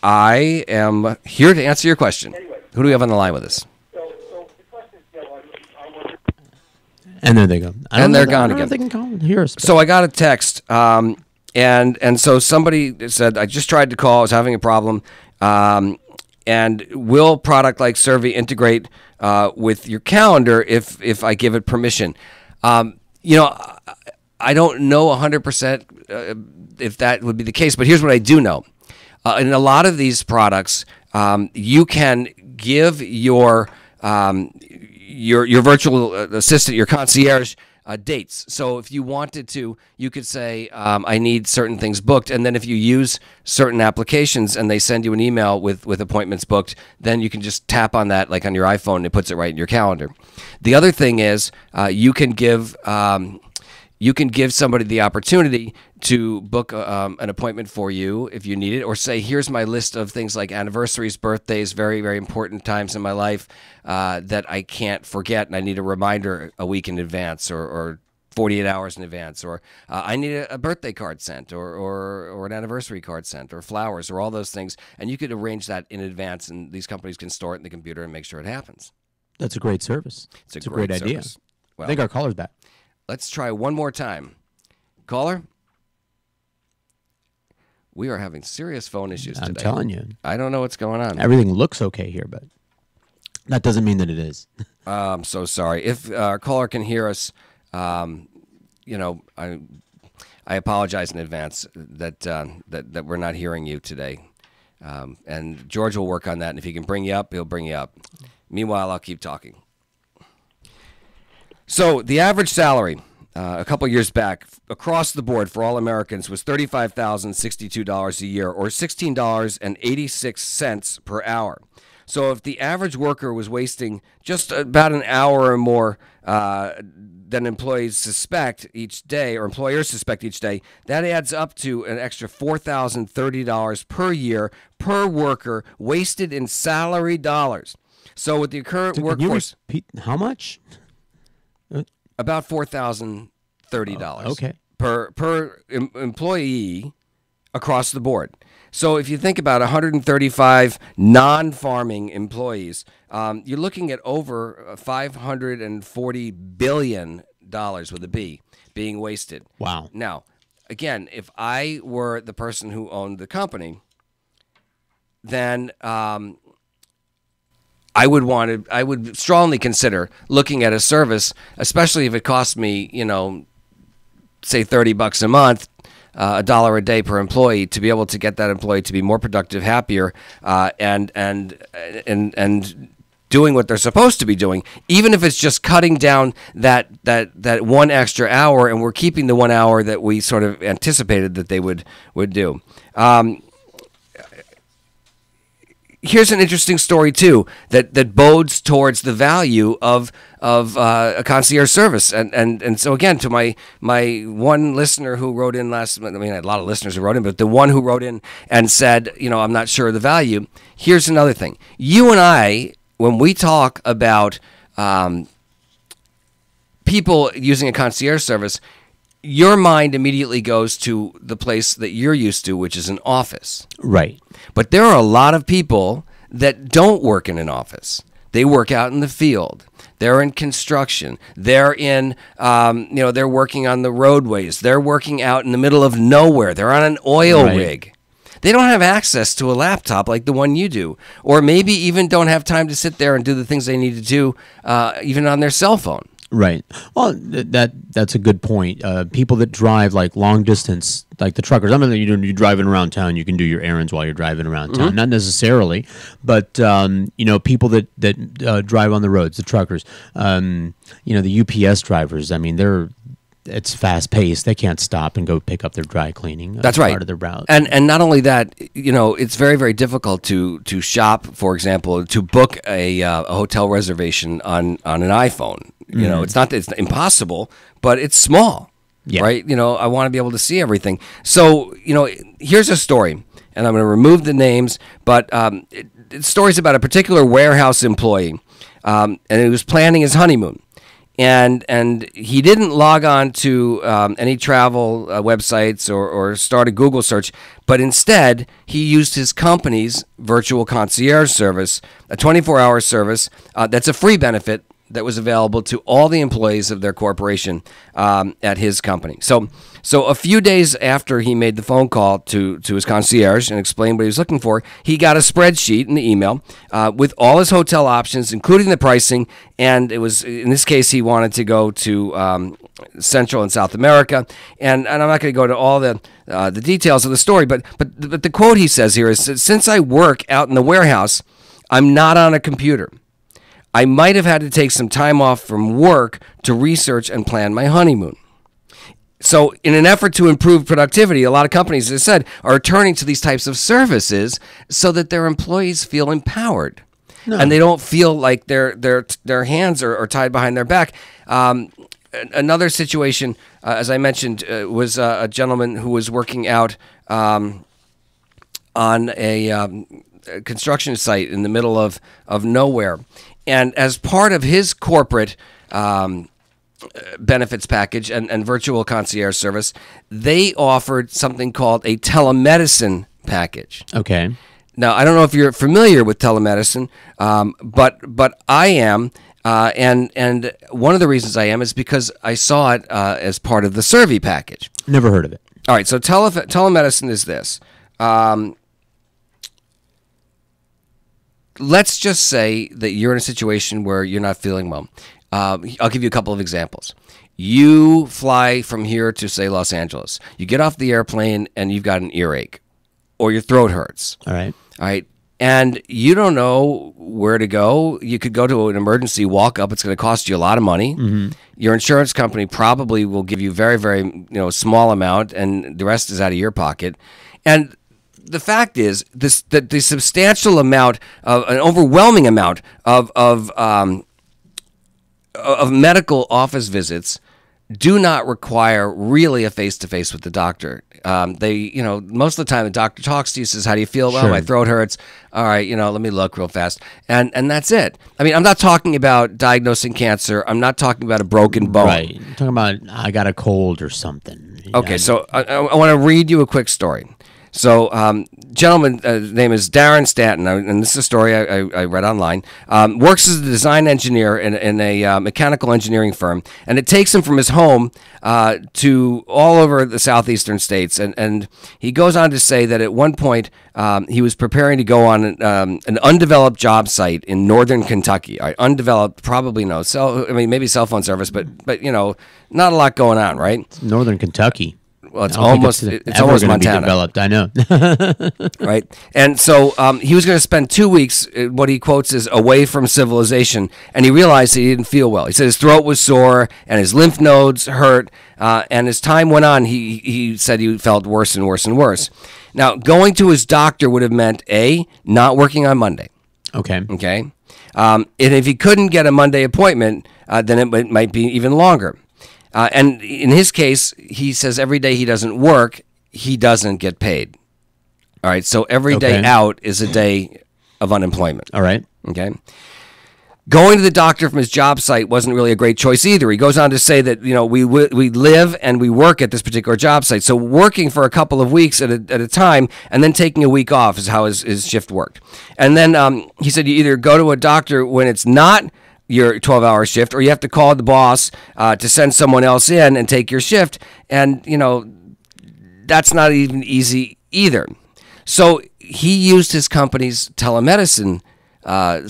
I am here to answer your question. Who do we have on the line with us? And there they go. And they're gone again. I don't know if they can call and hear us. So I got a text, and so somebody said, I just tried to call, I was having a problem, and will product like Survey integrate with your calendar if I give it permission? I don't know 100% if that would be the case, but here's what I do know. In a lot of these products, you can give your virtual assistant, your concierge, dates. So if you wanted to, you could say, I need certain things booked. And then if you use certain applications and they send you an email with appointments booked, then you can just tap on that, like on your iPhone, and it puts it right in your calendar. The other thing is you can give somebody the opportunity to book an appointment for you if you need it, or say, here's my list of things like anniversaries, birthdays, very, very important times in my life that I can't forget, and I need a reminder a week in advance or 48 hours in advance, or I need a birthday card sent or an anniversary card sent or flowers or all those things, and you could arrange that in advance, and these companies can store it in the computer and make sure it happens. That's a great service. It's a great idea. Well, I think our caller's back. Let's try one more time. Caller? We are having serious phone issues today. I'm telling you. I don't know what's going on. Everything looks okay here, but that doesn't mean that it is. I'm so sorry. If our caller can hear us, I apologize in advance that we're not hearing you today. And George will work on that, and if he can bring you up, he'll bring you up. Meanwhile, I'll keep talking. So the average salary a couple years back across the board for all Americans was $35,062 a year, or $16.86 per hour. So if the average worker was wasting just about an hour or more than employees suspect each day, or employers suspect each day, that adds up to an extra $4,030 per year per worker wasted in salary dollars. So with the current workforce, how much? About $4,030 okay. per employee across the board. So if you think about 135 non-farming employees, you're looking at over $540 billion with a B being wasted. Wow. Now, again, if I were the person who owned the company, then I would strongly consider looking at a service, especially if it cost me, say $30 a month, $1 a day per employee, to be able to get that employee to be more productive, happier, and doing what they're supposed to be doing, even if it's just cutting down that one extra hour, and we're keeping the 1 hour that we sort of anticipated that they would do. Here's an interesting story too that bodes towards the value of a concierge service, and so again, to my one listener who wrote in I had a lot of listeners who wrote in, but the one who wrote in and said, I'm not sure of the value. Here's another thing: you and I, when we talk about people using a concierge service, your mind immediately goes to the place that you're used to, which is an office. Right. But there are a lot of people that don't work in an office. They work out in the field. They're in construction. They're in, they're working on the roadways. They're working out in the middle of nowhere. They're on an oil rig. They don't have access to a laptop like the one you do, or maybe even don't have time to sit there and do the things they need to do, even on their cell phone. Right. Well, that's a good point. People that drive like long distance, like the truckers. I mean, you're driving around town. You can do your errands while you're driving around town. Mm-hmm. Not necessarily, but people that drive on the roads, the truckers. The UPS drivers. I mean, it's fast paced. They can't stop and go pick up their dry cleaning. That's right. Part of their route. And not only that, it's very, very difficult to shop, for example, to book a hotel reservation on an iPhone. It's not that it's impossible, but it's small, right? I want to be able to see everything. So, here's a story, and I'm going to remove the names, but it's stories about a particular warehouse employee, and he was planning his honeymoon. And he didn't log on to any travel websites or start a Google search, but instead he used his company's virtual concierge service, a 24-hour service that's a free benefit that was available to all the employees of their corporation at his company. So a few days after he made the phone call to his concierge and explained what he was looking for, he got a spreadsheet in the email with all his hotel options, including the pricing. And it was, in this case, he wanted to go to Central and South America. And I'm not going to go to all the details of the story, but the quote he says here is, "Since I work out in the warehouse, I'm not on a computer. I might have had to take some time off from work to research and plan my honeymoon." So in an effort to improve productivity, a lot of companies, as I said, are turning to these types of services so that their employees feel empowered. No. And they don't feel like their hands are tied behind their back. Another situation, as I mentioned, was a gentleman who was working out on a construction site in the middle of nowhere. And as part of his corporate benefits package and virtual concierge service, they offered something called a telemedicine package. Okay. Now, I don't know if you're familiar with telemedicine, but I am, and one of the reasons I am is because I saw it as part of the survey package. Never heard of it. All right, so telemedicine is this. Let's just say that you're in a situation where you're not feeling well. I'll give you a couple of examples. You fly from here to, say, Los Angeles. You get off the airplane and you've got an earache or your throat hurts. All right. and you don't know where to go. You could go to an emergency walk-up. It's going to cost you a lot of money. Mm-hmm. Your insurance company probably will give you very, very small amount, and the rest is out of your pocket. And the fact is that the substantial amount of an overwhelming amount of medical office visits do not require really a face-to-face with the doctor. They, most of the time the doctor talks to you, says, "How do you feel?" Sure. "Well, my throat hurts." "All right, let me look real fast." And that's it. I mean, I'm not talking about diagnosing cancer. I'm not talking about a broken bone. Right. I'm talking about I got a cold or something. Okay, so I want to read you a quick story. So, gentleman, his name is Darren Stanton, and this is a story I read online. Works as a design engineer in a mechanical engineering firm, and it takes him from his home to all over the southeastern states. And he goes on to say that at one point he was preparing to go on an undeveloped job site in northern Kentucky. All right, undeveloped, probably no. Maybe cell phone service, but not a lot going on, right? It's northern Kentucky. Well, it's almost Montana. Developed, I know. Right? And so he was going to spend 2 weeks, what he quotes as away from civilization, and he realized he didn't feel well. He said his throat was sore and his lymph nodes hurt, and as time went on, he said he felt worse and worse and worse. Now, going to his doctor would have meant, A, not working on Monday. Okay. And if he couldn't get a Monday appointment, then it might be even longer. And in his case, he says every day he doesn't work, he doesn't get paid. All right, so every day out is a day of unemployment. All right. Okay. Going to the doctor from his job site wasn't really a great choice either. He goes on to say that we live and we work at this particular job site. So working for a couple of weeks at a time and then taking a week off is how his shift worked. And then he said you either go to a doctor when it's not your 12-hour shift, or you have to call the boss to send someone else in and take your shift, and that's not even easy either. So he used his company's telemedicine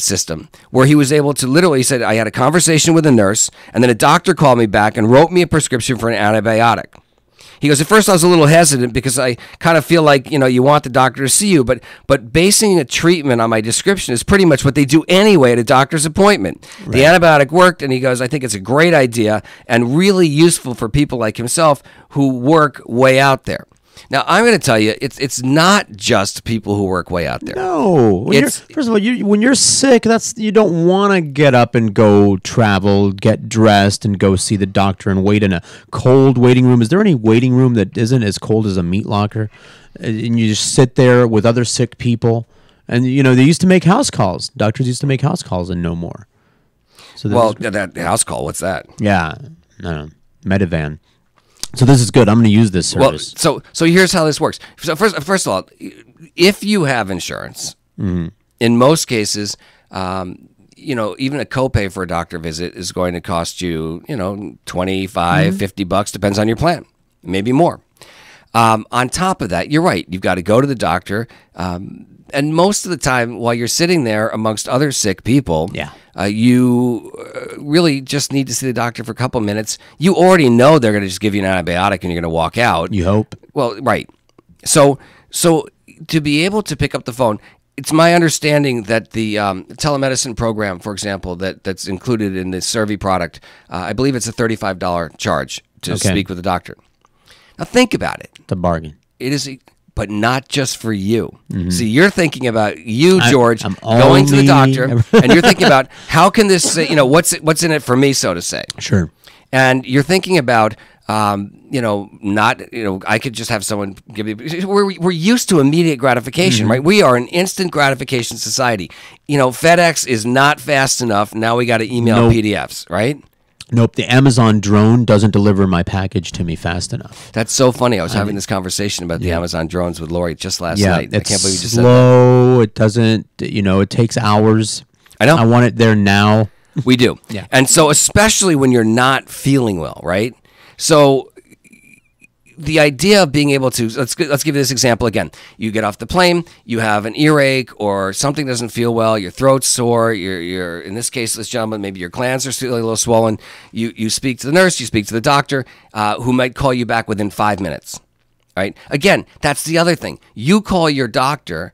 system, where he was able to literally, he said, I had a conversation with a nurse, and then a doctor called me back and wrote me a prescription for an antibiotic. He goes, at first I was a little hesitant because I kind of feel like, you want the doctor to see you, but basing a treatment on my description is pretty much what they do anyway at a doctor's appointment. Right. The antibiotic worked, and he goes, I think it's a great idea and really useful for people like himself who work way out there. Now, I'm going to tell you, it's not just people who work way out there. No. First of all, when you're sick, you don't want to get up and go travel, get dressed, and go see the doctor and wait in a cold waiting room. Is there any waiting room that isn't as cold as a meat locker? And you just sit there with other sick people. And, they used to make house calls. Doctors used to make house calls, and no more. So that house call, what's that? Yeah. No. Medivan. So this is good. I'm going to use this service. Well, so here's how this works. So first of all, if you have insurance, in most cases, even a copay for a doctor visit is going to cost you, $25, $50, depends on your plan, maybe more. On top of that, you're right. You've got to go to the doctor. And most of the time, while you're sitting there amongst other sick people, you really just need to see the doctor for a couple minutes. You already know they're going to just give you an antibiotic and you're going to walk out. You hope. Well, right. So to be able to pick up the phone, it's my understanding that the telemedicine program, for example, that's included in the Survey product, I believe it's a $35 charge to speak with the doctor. Now think about it. It's a bargain. It is but not just for you. Mm-hmm. See, you're thinking about you, George, going to the doctor, and you're thinking about how can this, what's in it for me, so to say. Sure. And you're thinking about, I could just have someone give me. We're used to immediate gratification, right? We are an instant gratification society. FedEx is not fast enough. Now we got to email PDFs, right? Nope, the Amazon drone doesn't deliver my package to me fast enough. That's so funny. I was having this conversation about the Amazon drones with Lori just last night. I can't believe you just said that. It doesn't, it takes hours. I know. I want it there now. We do. Yeah. And so especially when you're not feeling well, right? So the idea of being able to, let's give you this example again. You get off the plane, you have an earache or something doesn't feel well, your throat's sore, you're in this case, this gentleman, maybe your glands are feeling a little swollen. You speak to the nurse, you speak to the doctor, who might call you back within 5 minutes, right? Again, that's the other thing. You call your doctor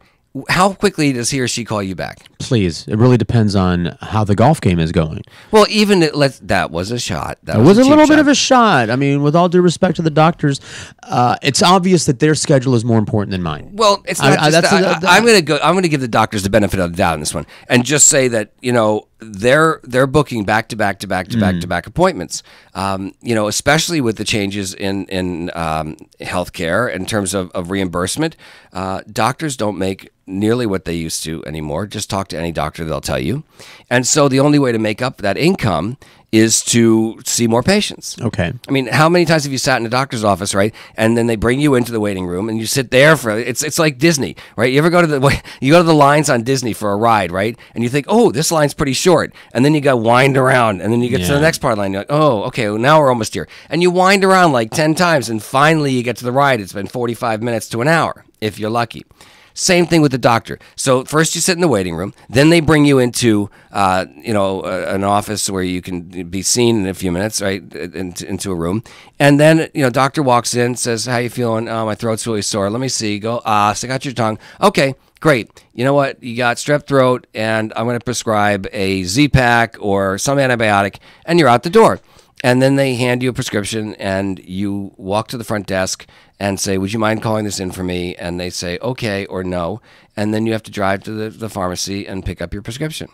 how quickly does he or she call you back? Please. It really depends on how the golf game is going. Well, even that was a shot. It was a little bit of a shot. I mean, with all due respect to the doctors, it's obvious that their schedule is more important than mine. Well, it's not I'm going to give the doctors the benefit of the doubt in this one, and just say that they're booking back to back appointments. Especially with the changes in healthcare in terms of reimbursement, doctors don't make nearly what they used to anymore. Just talk to any doctor, they'll tell you. And so the only way to make up that income is to see more patients. Okay. I mean, how many times have you sat in a doctor's office, right? And then they bring you into the waiting room and you sit there for it's like Disney, right? You ever go to the lines on Disney for a ride, right? And you think, oh, this line's pretty short. And then you go wind around and then you get to the next part of the line. You're like, oh, okay, well, now we're almost here. And you wind around like 10 times and finally you get to the ride. It's been 45 minutes to an hour, if you're lucky. Same thing with the doctor. So first you sit in the waiting room, then they bring you into, an office where you can be seen in a few minutes, right, into a room. And then, doctor walks in, says, how you feeling? Oh, my throat's really sore. Let me see. Go, stick out your tongue. Okay, great. You know what? You got strep throat, and I'm going to prescribe a Z-Pack or some antibiotic, and you're out the door. And then they hand you a prescription, and you walk to the front desk and say, would you mind calling this in for me? And they say, okay or no. And then you have to drive to the pharmacy and pick up your prescription.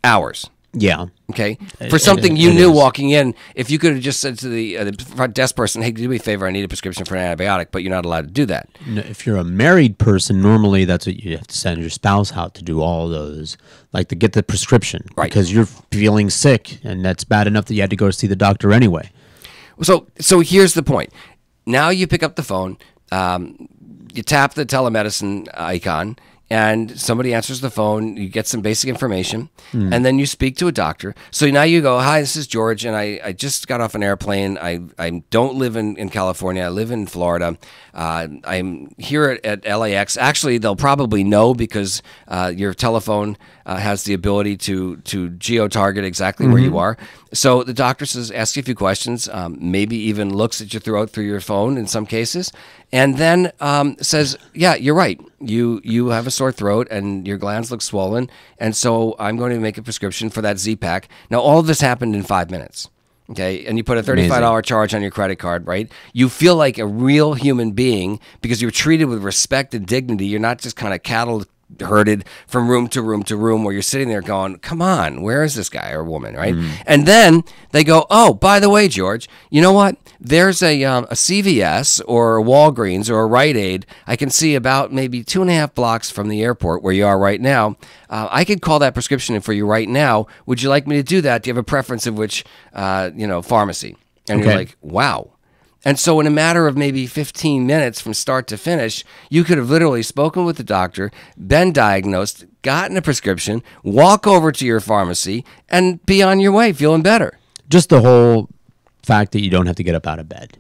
Hours. Yeah. Okay. For something you knew walking in, if you could have just said to the front desk person, hey, do me a favor, I need a prescription for an antibiotic, but you're not allowed to do that. No, if you're a married person, normally that's what you have to send your spouse out to do all those, like to get the prescription. Right. Because you're feeling sick, and that's bad enough that you had to go see the doctor anyway. So here's the point. Now you pick up the phone, you tap the telemedicine icon, and somebody answers the phone, you get some basic information, and then you speak to a doctor. So now you go, hi, this is George, and I just got off an airplane. I don't live in California. I live in Florida. I'm here at LAX. Actually, they'll probably know because your telephone has the ability to geo-target exactly where you are. So the doctor asks you a few questions, maybe even looks at your throat through your phone in some cases, and then says, yeah, you're right. You have a sore throat and your glands look swollen, and so I'm going to make a prescription for that Z-Pack. Now, all of this happened in 5 minutes. Okay, and you put a $35 charge on your credit card, right? You feel like a real human being because you're treated with respect and dignity. You're not just kind of cattle herded from room to room to room where you're sitting there going, come on, where is this guy or woman, right? And then they go, oh, by the way, George, you know what? There's a CVS or a Walgreens or a Rite Aid I can see about maybe 2.5 blocks from the airport where you are right now. I could call that prescription in for you right now. Would you like me to do that? Do you have a preference of which, pharmacy? And you're like, wow. And so in a matter of maybe 15 minutes from start to finish, you could have literally spoken with the doctor, been diagnosed, gotten a prescription, walk over to your pharmacy, and be on your way feeling better. Just the whole fact that you don't have to get up out of bed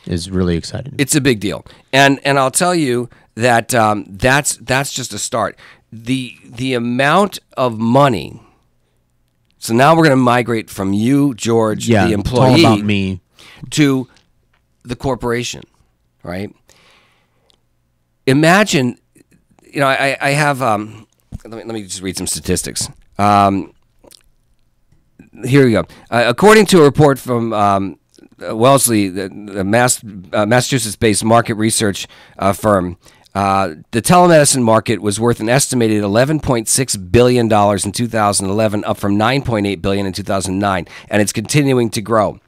is really exciting. It's a big deal. And I'll tell you that that's just a start. The amount of money. So now we're going to migrate from you, George, the employee, it's all about me, to the corporation, right? Imagine, I have. Let me just read some statistics. Here we go. According to a report from Wellesley, the Massachusetts-based market research firm, the telemedicine market was worth an estimated $11.6 billion in 2011, up from $9.8 billion in 2009, and it's continuing to grow.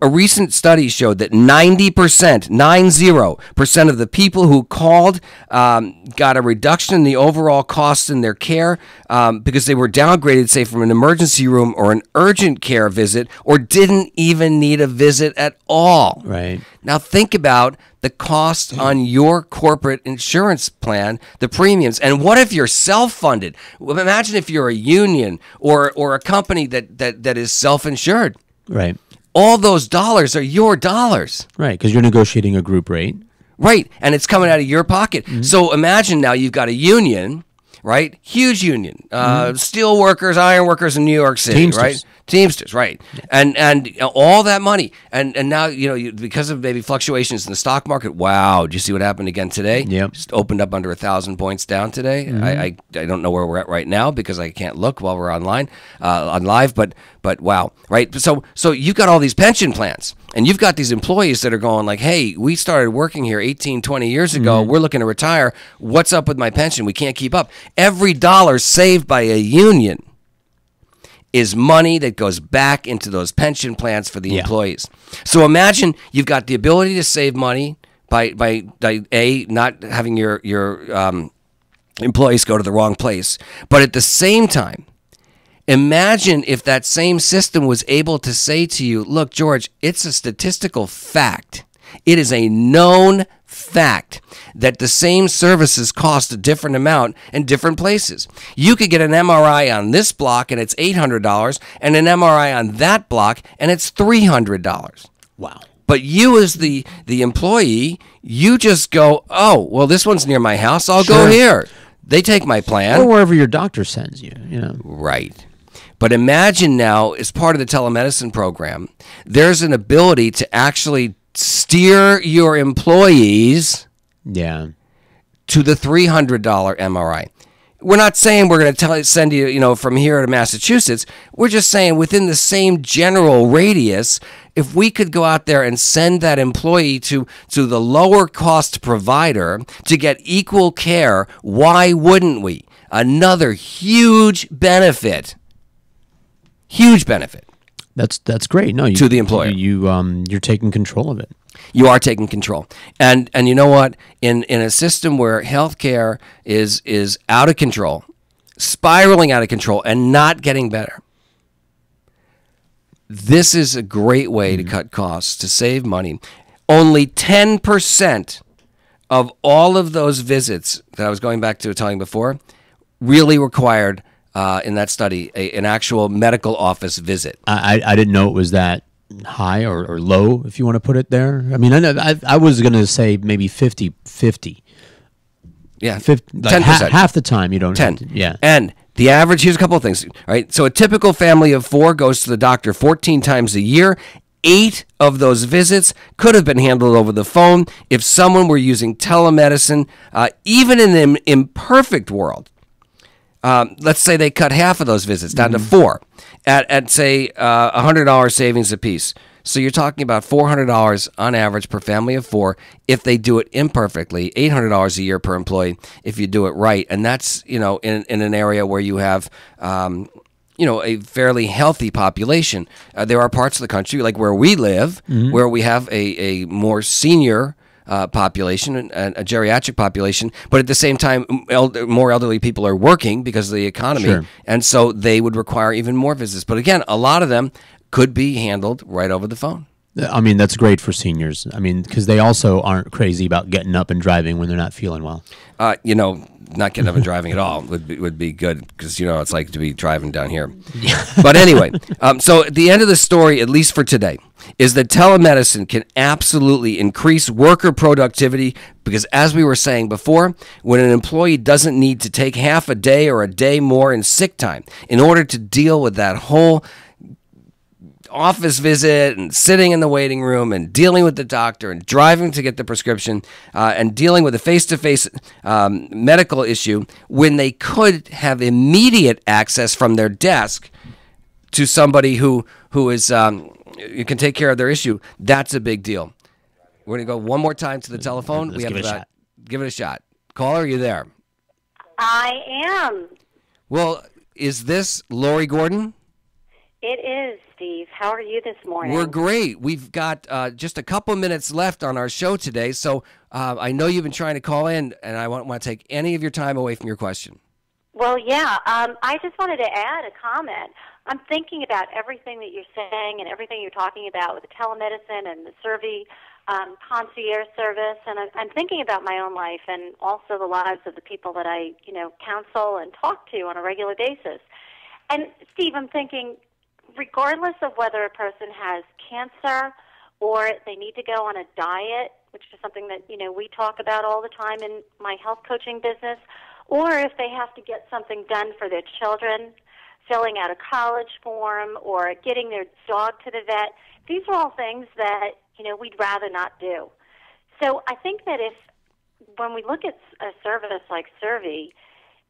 A recent study showed that 90% of the people who called got a reduction in the overall cost in their care because they were downgraded, say, from an emergency room or an urgent care visit, or didn't even need a visit at all. Right. Now think about the cost on your corporate insurance plan, the premiums. And what if you're self-funded? Well, imagine if you're a union or a company that is self-insured. Right. All those dollars are your dollars. Right, because you're negotiating a group rate. Right, and it's coming out of your pocket. So imagine now you've got a union, right? Huge union. Steel workers, iron workers in New York City, Teamsters. right? Teamsters, right? And all that money, and now because of maybe fluctuations in the stock market. Wow, did you see what happened again today? Yep. Just opened up under 1,000 points down today. I don't know where we're at right now because I can't look while we're on live. But wow, right? So you've got all these pension plans, and you've got these employees that are going like, hey, we started working here 18, 20 years ago. We're looking to retire. What's up with my pension? We can't keep up. Every dollar saved by a union is money that goes back into those pension plans for the employees. So imagine you've got the ability to save money by not having your employees go to the wrong place, but at the same time, imagine if that same system was able to say to you, look, George, it's a statistical fact. It is a known fact that the same services cost a different amount in different places. You could get an MRI on this block and it's $800, and an MRI on that block and it's $300. Wow. But you as the employee, you just go, oh, well, this one's near my house. I'll go here. They take my plan. Or wherever your doctor sends you, Right. But imagine now, as part of the telemedicine program, there's an ability to actually steer your employees to the $300 MRI. We're not saying we're going to send you, from here to Massachusetts. We're just saying within the same general radius, if we could go out there and send that employee to the lower cost provider to get equal care, why wouldn't we? Another huge benefit. Huge benefit. That's great. No, to the employer. You're taking control of it. You are taking control. And you know what? In a system where healthcare is out of control, spiraling out of control, and not getting better, this is a great way to cut costs, to save money. Only 10% of all of those visits that I was going back to telling before really required, in that study, an actual medical office visit. I didn't know it was that high or low, if you want to put it there. I mean, I was going to say maybe 50-50. Yeah, 10%. Half the time you don't 10. have to, yeah. And the average, here's a couple of things, right? So a typical family of 4 goes to the doctor 14 times a year. 8 of those visits could have been handled over the phone if someone were using telemedicine, even in an imperfect world. Let's say they cut half of those visits down to 4 at say $100 savings apiece. So you're talking about $400 on average per family of 4 if they do it imperfectly, $800 a year per employee if you do it right. And that's, in an area where you have, a fairly healthy population. There are parts of the country, like where we live, where we have a more senior population, and a geriatric population, but at the same time, more elderly people are working because of the economy, and so they would require even more visits. But again, a lot of them could be handled right over the phone. I mean, that's great for seniors. I mean, because they also aren't crazy about getting up and driving when they're not feeling well. Not getting up and driving at all would be good, because it's like to be driving down here. But anyway, so at the end of the story, at least for today, is that telemedicine can absolutely increase worker productivity, because as we were saying before, when an employee doesn't need to take half a day or a day more in sick time in order to deal with that whole office visit and sitting in the waiting room and dealing with the doctor and driving to get the prescription and dealing with a face-to-face medical issue, when they could have immediate access from their desk to somebody who is you can take care of their issue, that's a big deal. We're going to go one more time to the telephone. Let's give it a shot. Caller, are you there? I am. Well, is this Lori Gordon? It is, Steve. How are you this morning? We're great. We've got just a couple minutes left on our show today, so I know you've been trying to call in, and I won't want to take any of your time away from your question. Well, yeah. I just wanted to add a comment. I'm thinking about everything that you're saying and everything you're talking about with the telemedicine and the survey concierge service, and I'm thinking about my own life and also the lives of the people that I, counsel and talk to on a regular basis. And, Steve, I'm thinking, regardless of whether a person has cancer or they need to go on a diet, which is something that, we talk about all the time in my health coaching business, or if they have to get something done for their children, filling out a college form or getting their dog to the vet. These are all things that, we'd rather not do. So I think that when we look at a service like Survey,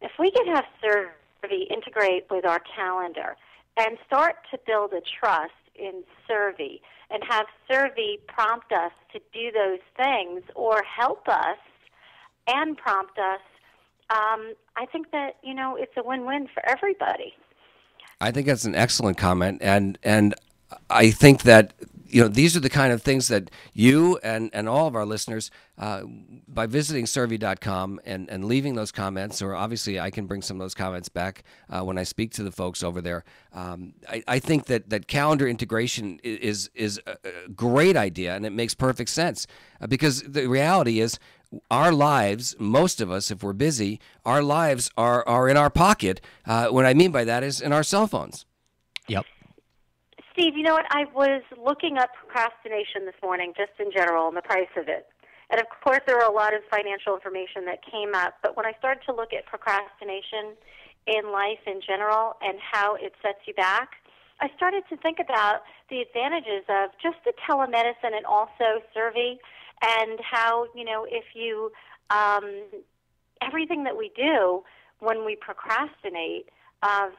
if we could have Survey integrate with our calendar and start to build a trust in Survey and have Survey prompt us to do those things or help us and prompt us, I think that, it's a win-win for everybody. I think that's an excellent comment, and I think that these are the kind of things that you and all of our listeners, by visiting survey.com and leaving those comments, or obviously I can bring some of those comments back when I speak to the folks over there. I think that calendar integration is a great idea, and it makes perfect sense because the reality is our lives, most of us, if we're busy, our lives are in our pocket. What I mean by that is in our cell phones. Yep. Steve, you know what? I was looking up procrastination this morning, just in general, and the price of it. And, of course, there were a lot of financial information that came up. But when I started to look at procrastination in life in general and how it sets you back, I started to think about the advantages of just the telemedicine and also Survey and how, if you everything that we do when we procrastinate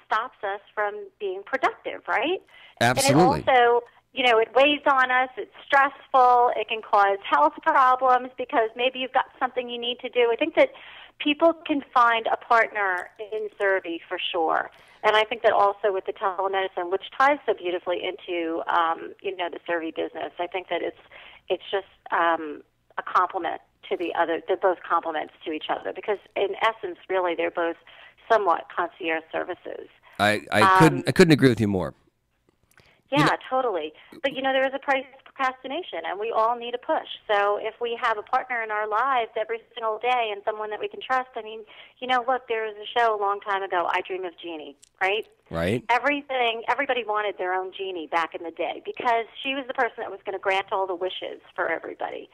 stops us from being productive, right? Absolutely. And it also, it weighs on us. It's stressful. It can cause health problems because maybe you've got something you need to do. I think that people can find a partner in Survey for sure. And I think that also with the telemedicine, which ties so beautifully into, the Survey business, I think that it's just a complement to the other. They're both complements to each other because, in essence, really, they're both somewhat concierge services. I couldn't agree with you more. Yeah, totally. But, there is a price to procrastination, and we all need a push. So if we have a partner in our lives every single day and someone that we can trust, look, there was a show a long time ago, I Dream of Jeannie, right? Right. Everybody wanted their own Jeannie back in the day because she was the person that was going to grant all the wishes for everybody.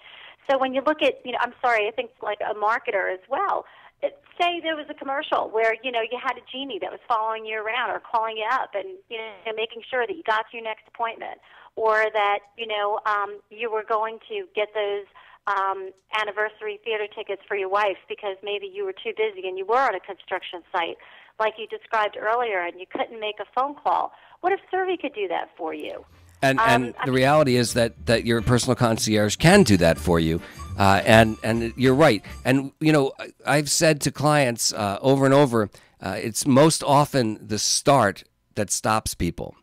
So when you look at, I think like a marketer as well, say there was a commercial where, you had a genie that was following you around or calling you up and, making sure that you got to your next appointment or that, you were going to get those anniversary theater tickets for your wife because maybe you were too busy and you were on a construction site like you described earlier and you couldn't make a phone call. What if Survey could do that for you? And the reality is that your personal concierge can do that for you. And you're right. And, I've said to clients over and over, it's most often the start that stops people.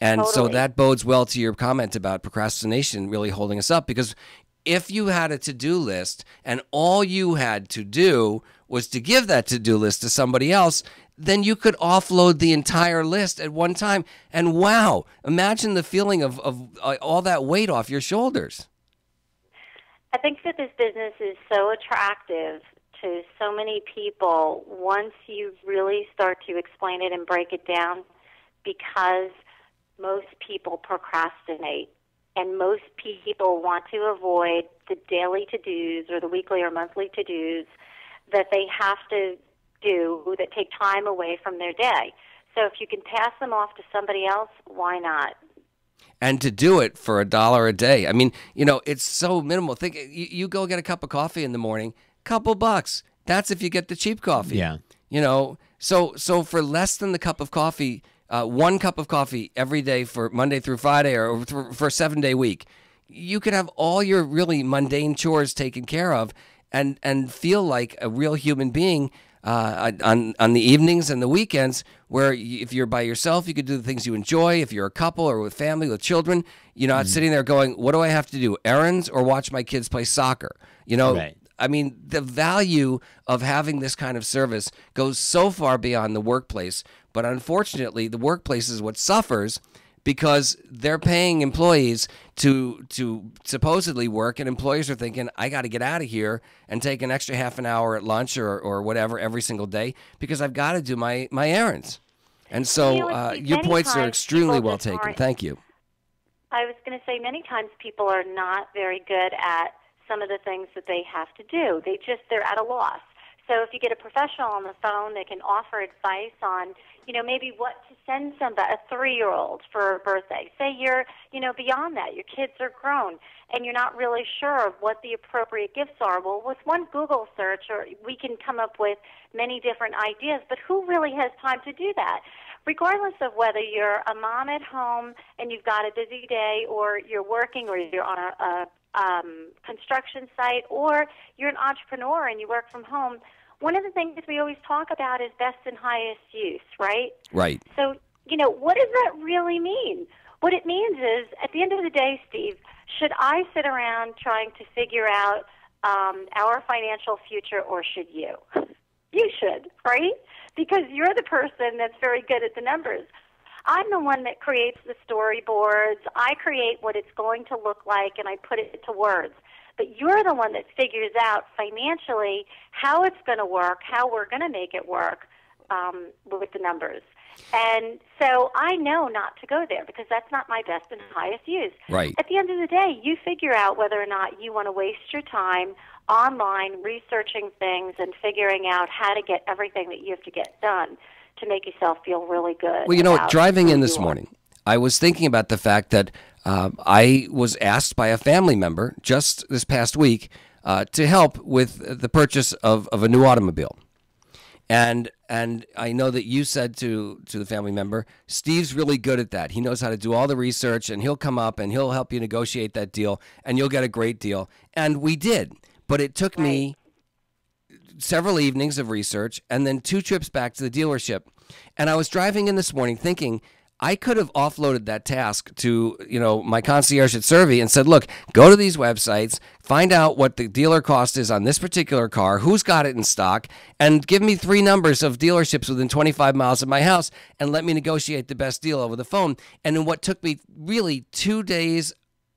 And totally. So that bodes well to your comment about procrastination really holding us up because if you had a to-do list and all you had to do was to give that to-do list to somebody else, then you could offload the entire list at one time. And wow, imagine the feeling of all that weight off your shoulders. I think that this business is so attractive to so many people once you really start to explain it and break it down because most people procrastinate and most people want to avoid the daily to-dos or the weekly or monthly to-dos that they have to do that take time away from their day. So if you can pass them off to somebody else, why not? And to do it for $1 a day. I mean, it's so minimal. Think you go get a cup of coffee in the morning, couple bucks. That's if you get the cheap coffee. Yeah. So for less than the cup of coffee, 1 cup of coffee every day for Monday through Friday or for a 7-day week, you could have all your really mundane chores taken care of and feel like a real human being on the evenings and the weekends where if you're by yourself, you could do the things you enjoy. If you're a couple or with family, with children, you're not sitting there going, what do I have to do, errands or watch my kids play soccer? Right. I mean, the value of having this kind of service goes so far beyond the workplace. But unfortunately, the workplace is what suffers because they're paying employees to supposedly work, and employers are thinking, I got to get out of here and take an extra half an hour at lunch or whatever every single day because I've got to do my errands. And so your points are extremely well taken. Thank you. I was going to say many times people are not very good at some of the things that they have to do. They're at a loss. So if you get a professional on the phone, they can offer advice on, maybe what to send somebody, a 3-year-old for a birthday. Say you're, beyond that, your kids are grown, and you're not really sure of what the appropriate gifts are. Well, with one Google search, we can come up with many different ideas, but who really has time to do that? Regardless of whether you're a mom at home and you've got a busy day, or you're working, or you're on a construction site, or you're an entrepreneur and you work from home, one of the things we always talk about is best and highest use, right? Right. So, what does that really mean? What it means is, at the end of the day, Steve, should I sit around trying to figure out our financial future, or should you? You should, right? Because you're the person that's very good at the numbers. I'm the one that creates the storyboards. I create what it's going to look like, and I put it to words. But you're the one that figures out financially how it's going to work, how we're going to make it work with the numbers. And so I know not to go there, because that's not my best and highest use. Right. At the end of the day, you figure out whether or not you want to waste your time online researching things and figuring out how to get everything that you have to get done to make yourself feel really good. Well, driving in this morning, I was thinking about the fact that I was asked by a family member just this past week to help with the purchase of a new automobile. And I know that you said to the family member, Steve's really good at that. He knows how to do all the research, and he'll come up and he'll help you negotiate that deal, and you'll get a great deal. And we did. But it took me several evenings of research and then 2 trips back to the dealership. And I was driving in this morning thinking, I could have offloaded that task to, my concierge at Servi and said, look, go to these websites, find out what the dealer cost is on this particular car, who's got it in stock, and give me 3 numbers of dealerships within 25 miles of my house, and let me negotiate the best deal over the phone. And in what took me really 2 days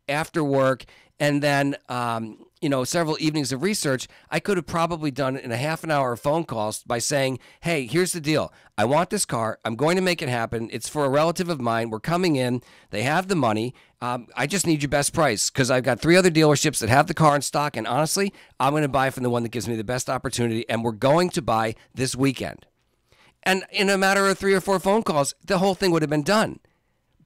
after work, and then, several evenings of research, I could have probably done it in a half an hour of phone calls by saying, hey, here's the deal. I want this car. I'm going to make it happen. It's for a relative of mine. We're coming in. They have the money. I just need your best price, because I've got 3 other dealerships that have the car in stock. And honestly, I'm going to buy from the one that gives me the best opportunity. And we're going to buy this weekend. And in a matter of 3 or 4 phone calls, the whole thing would have been done.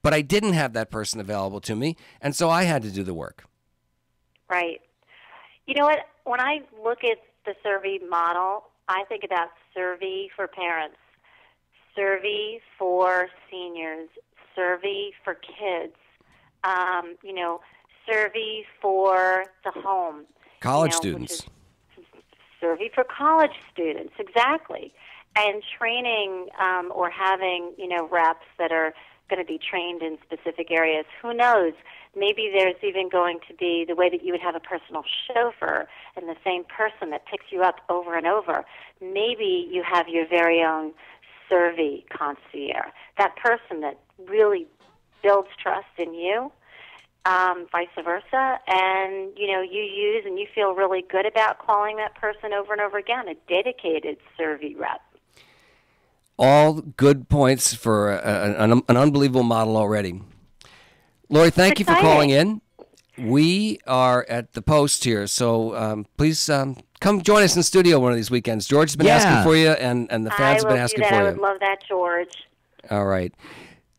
But I didn't have that person available to me. And so I had to do the work. Right. You know what? When I look at the Servi model, I think about Servi for parents, Servi for seniors, Servi for kids, Servi for the home. College students. Servi for college students, exactly. And training or having, reps that are going to be trained in specific areas. Who knows? Maybe there's even going to be the way that you would have a personal chauffeur and the same person that picks you up over and over. Maybe you have your very own Servi concierge, that person that really builds trust in you, vice versa, and you use and you feel really good about calling that person over and over again, a dedicated Servi rep. All good points for an unbelievable model already. Lori, thank you for calling in. We are at the Post here, so please come join us in studio one of these weekends. George has been asking for you, and the fans have been asking for you. I would love that, George. All right.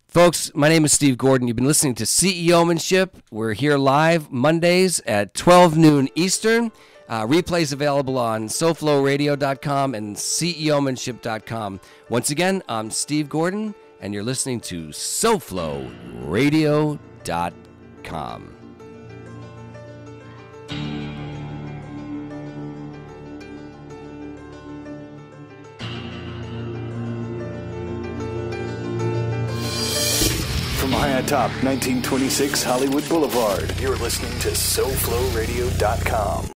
Folks, my name is Steve Gordon. You've been listening to CEOmanship. We're here live Mondays at 12 noon Eastern. Replays available on SoFloRadio.com and CEOmanship.com. Once again, I'm Steve Gordon, and you're listening to SoFloRadio.com. From high atop 1926 Hollywood Boulevard, you're listening to SoFloRadio.com.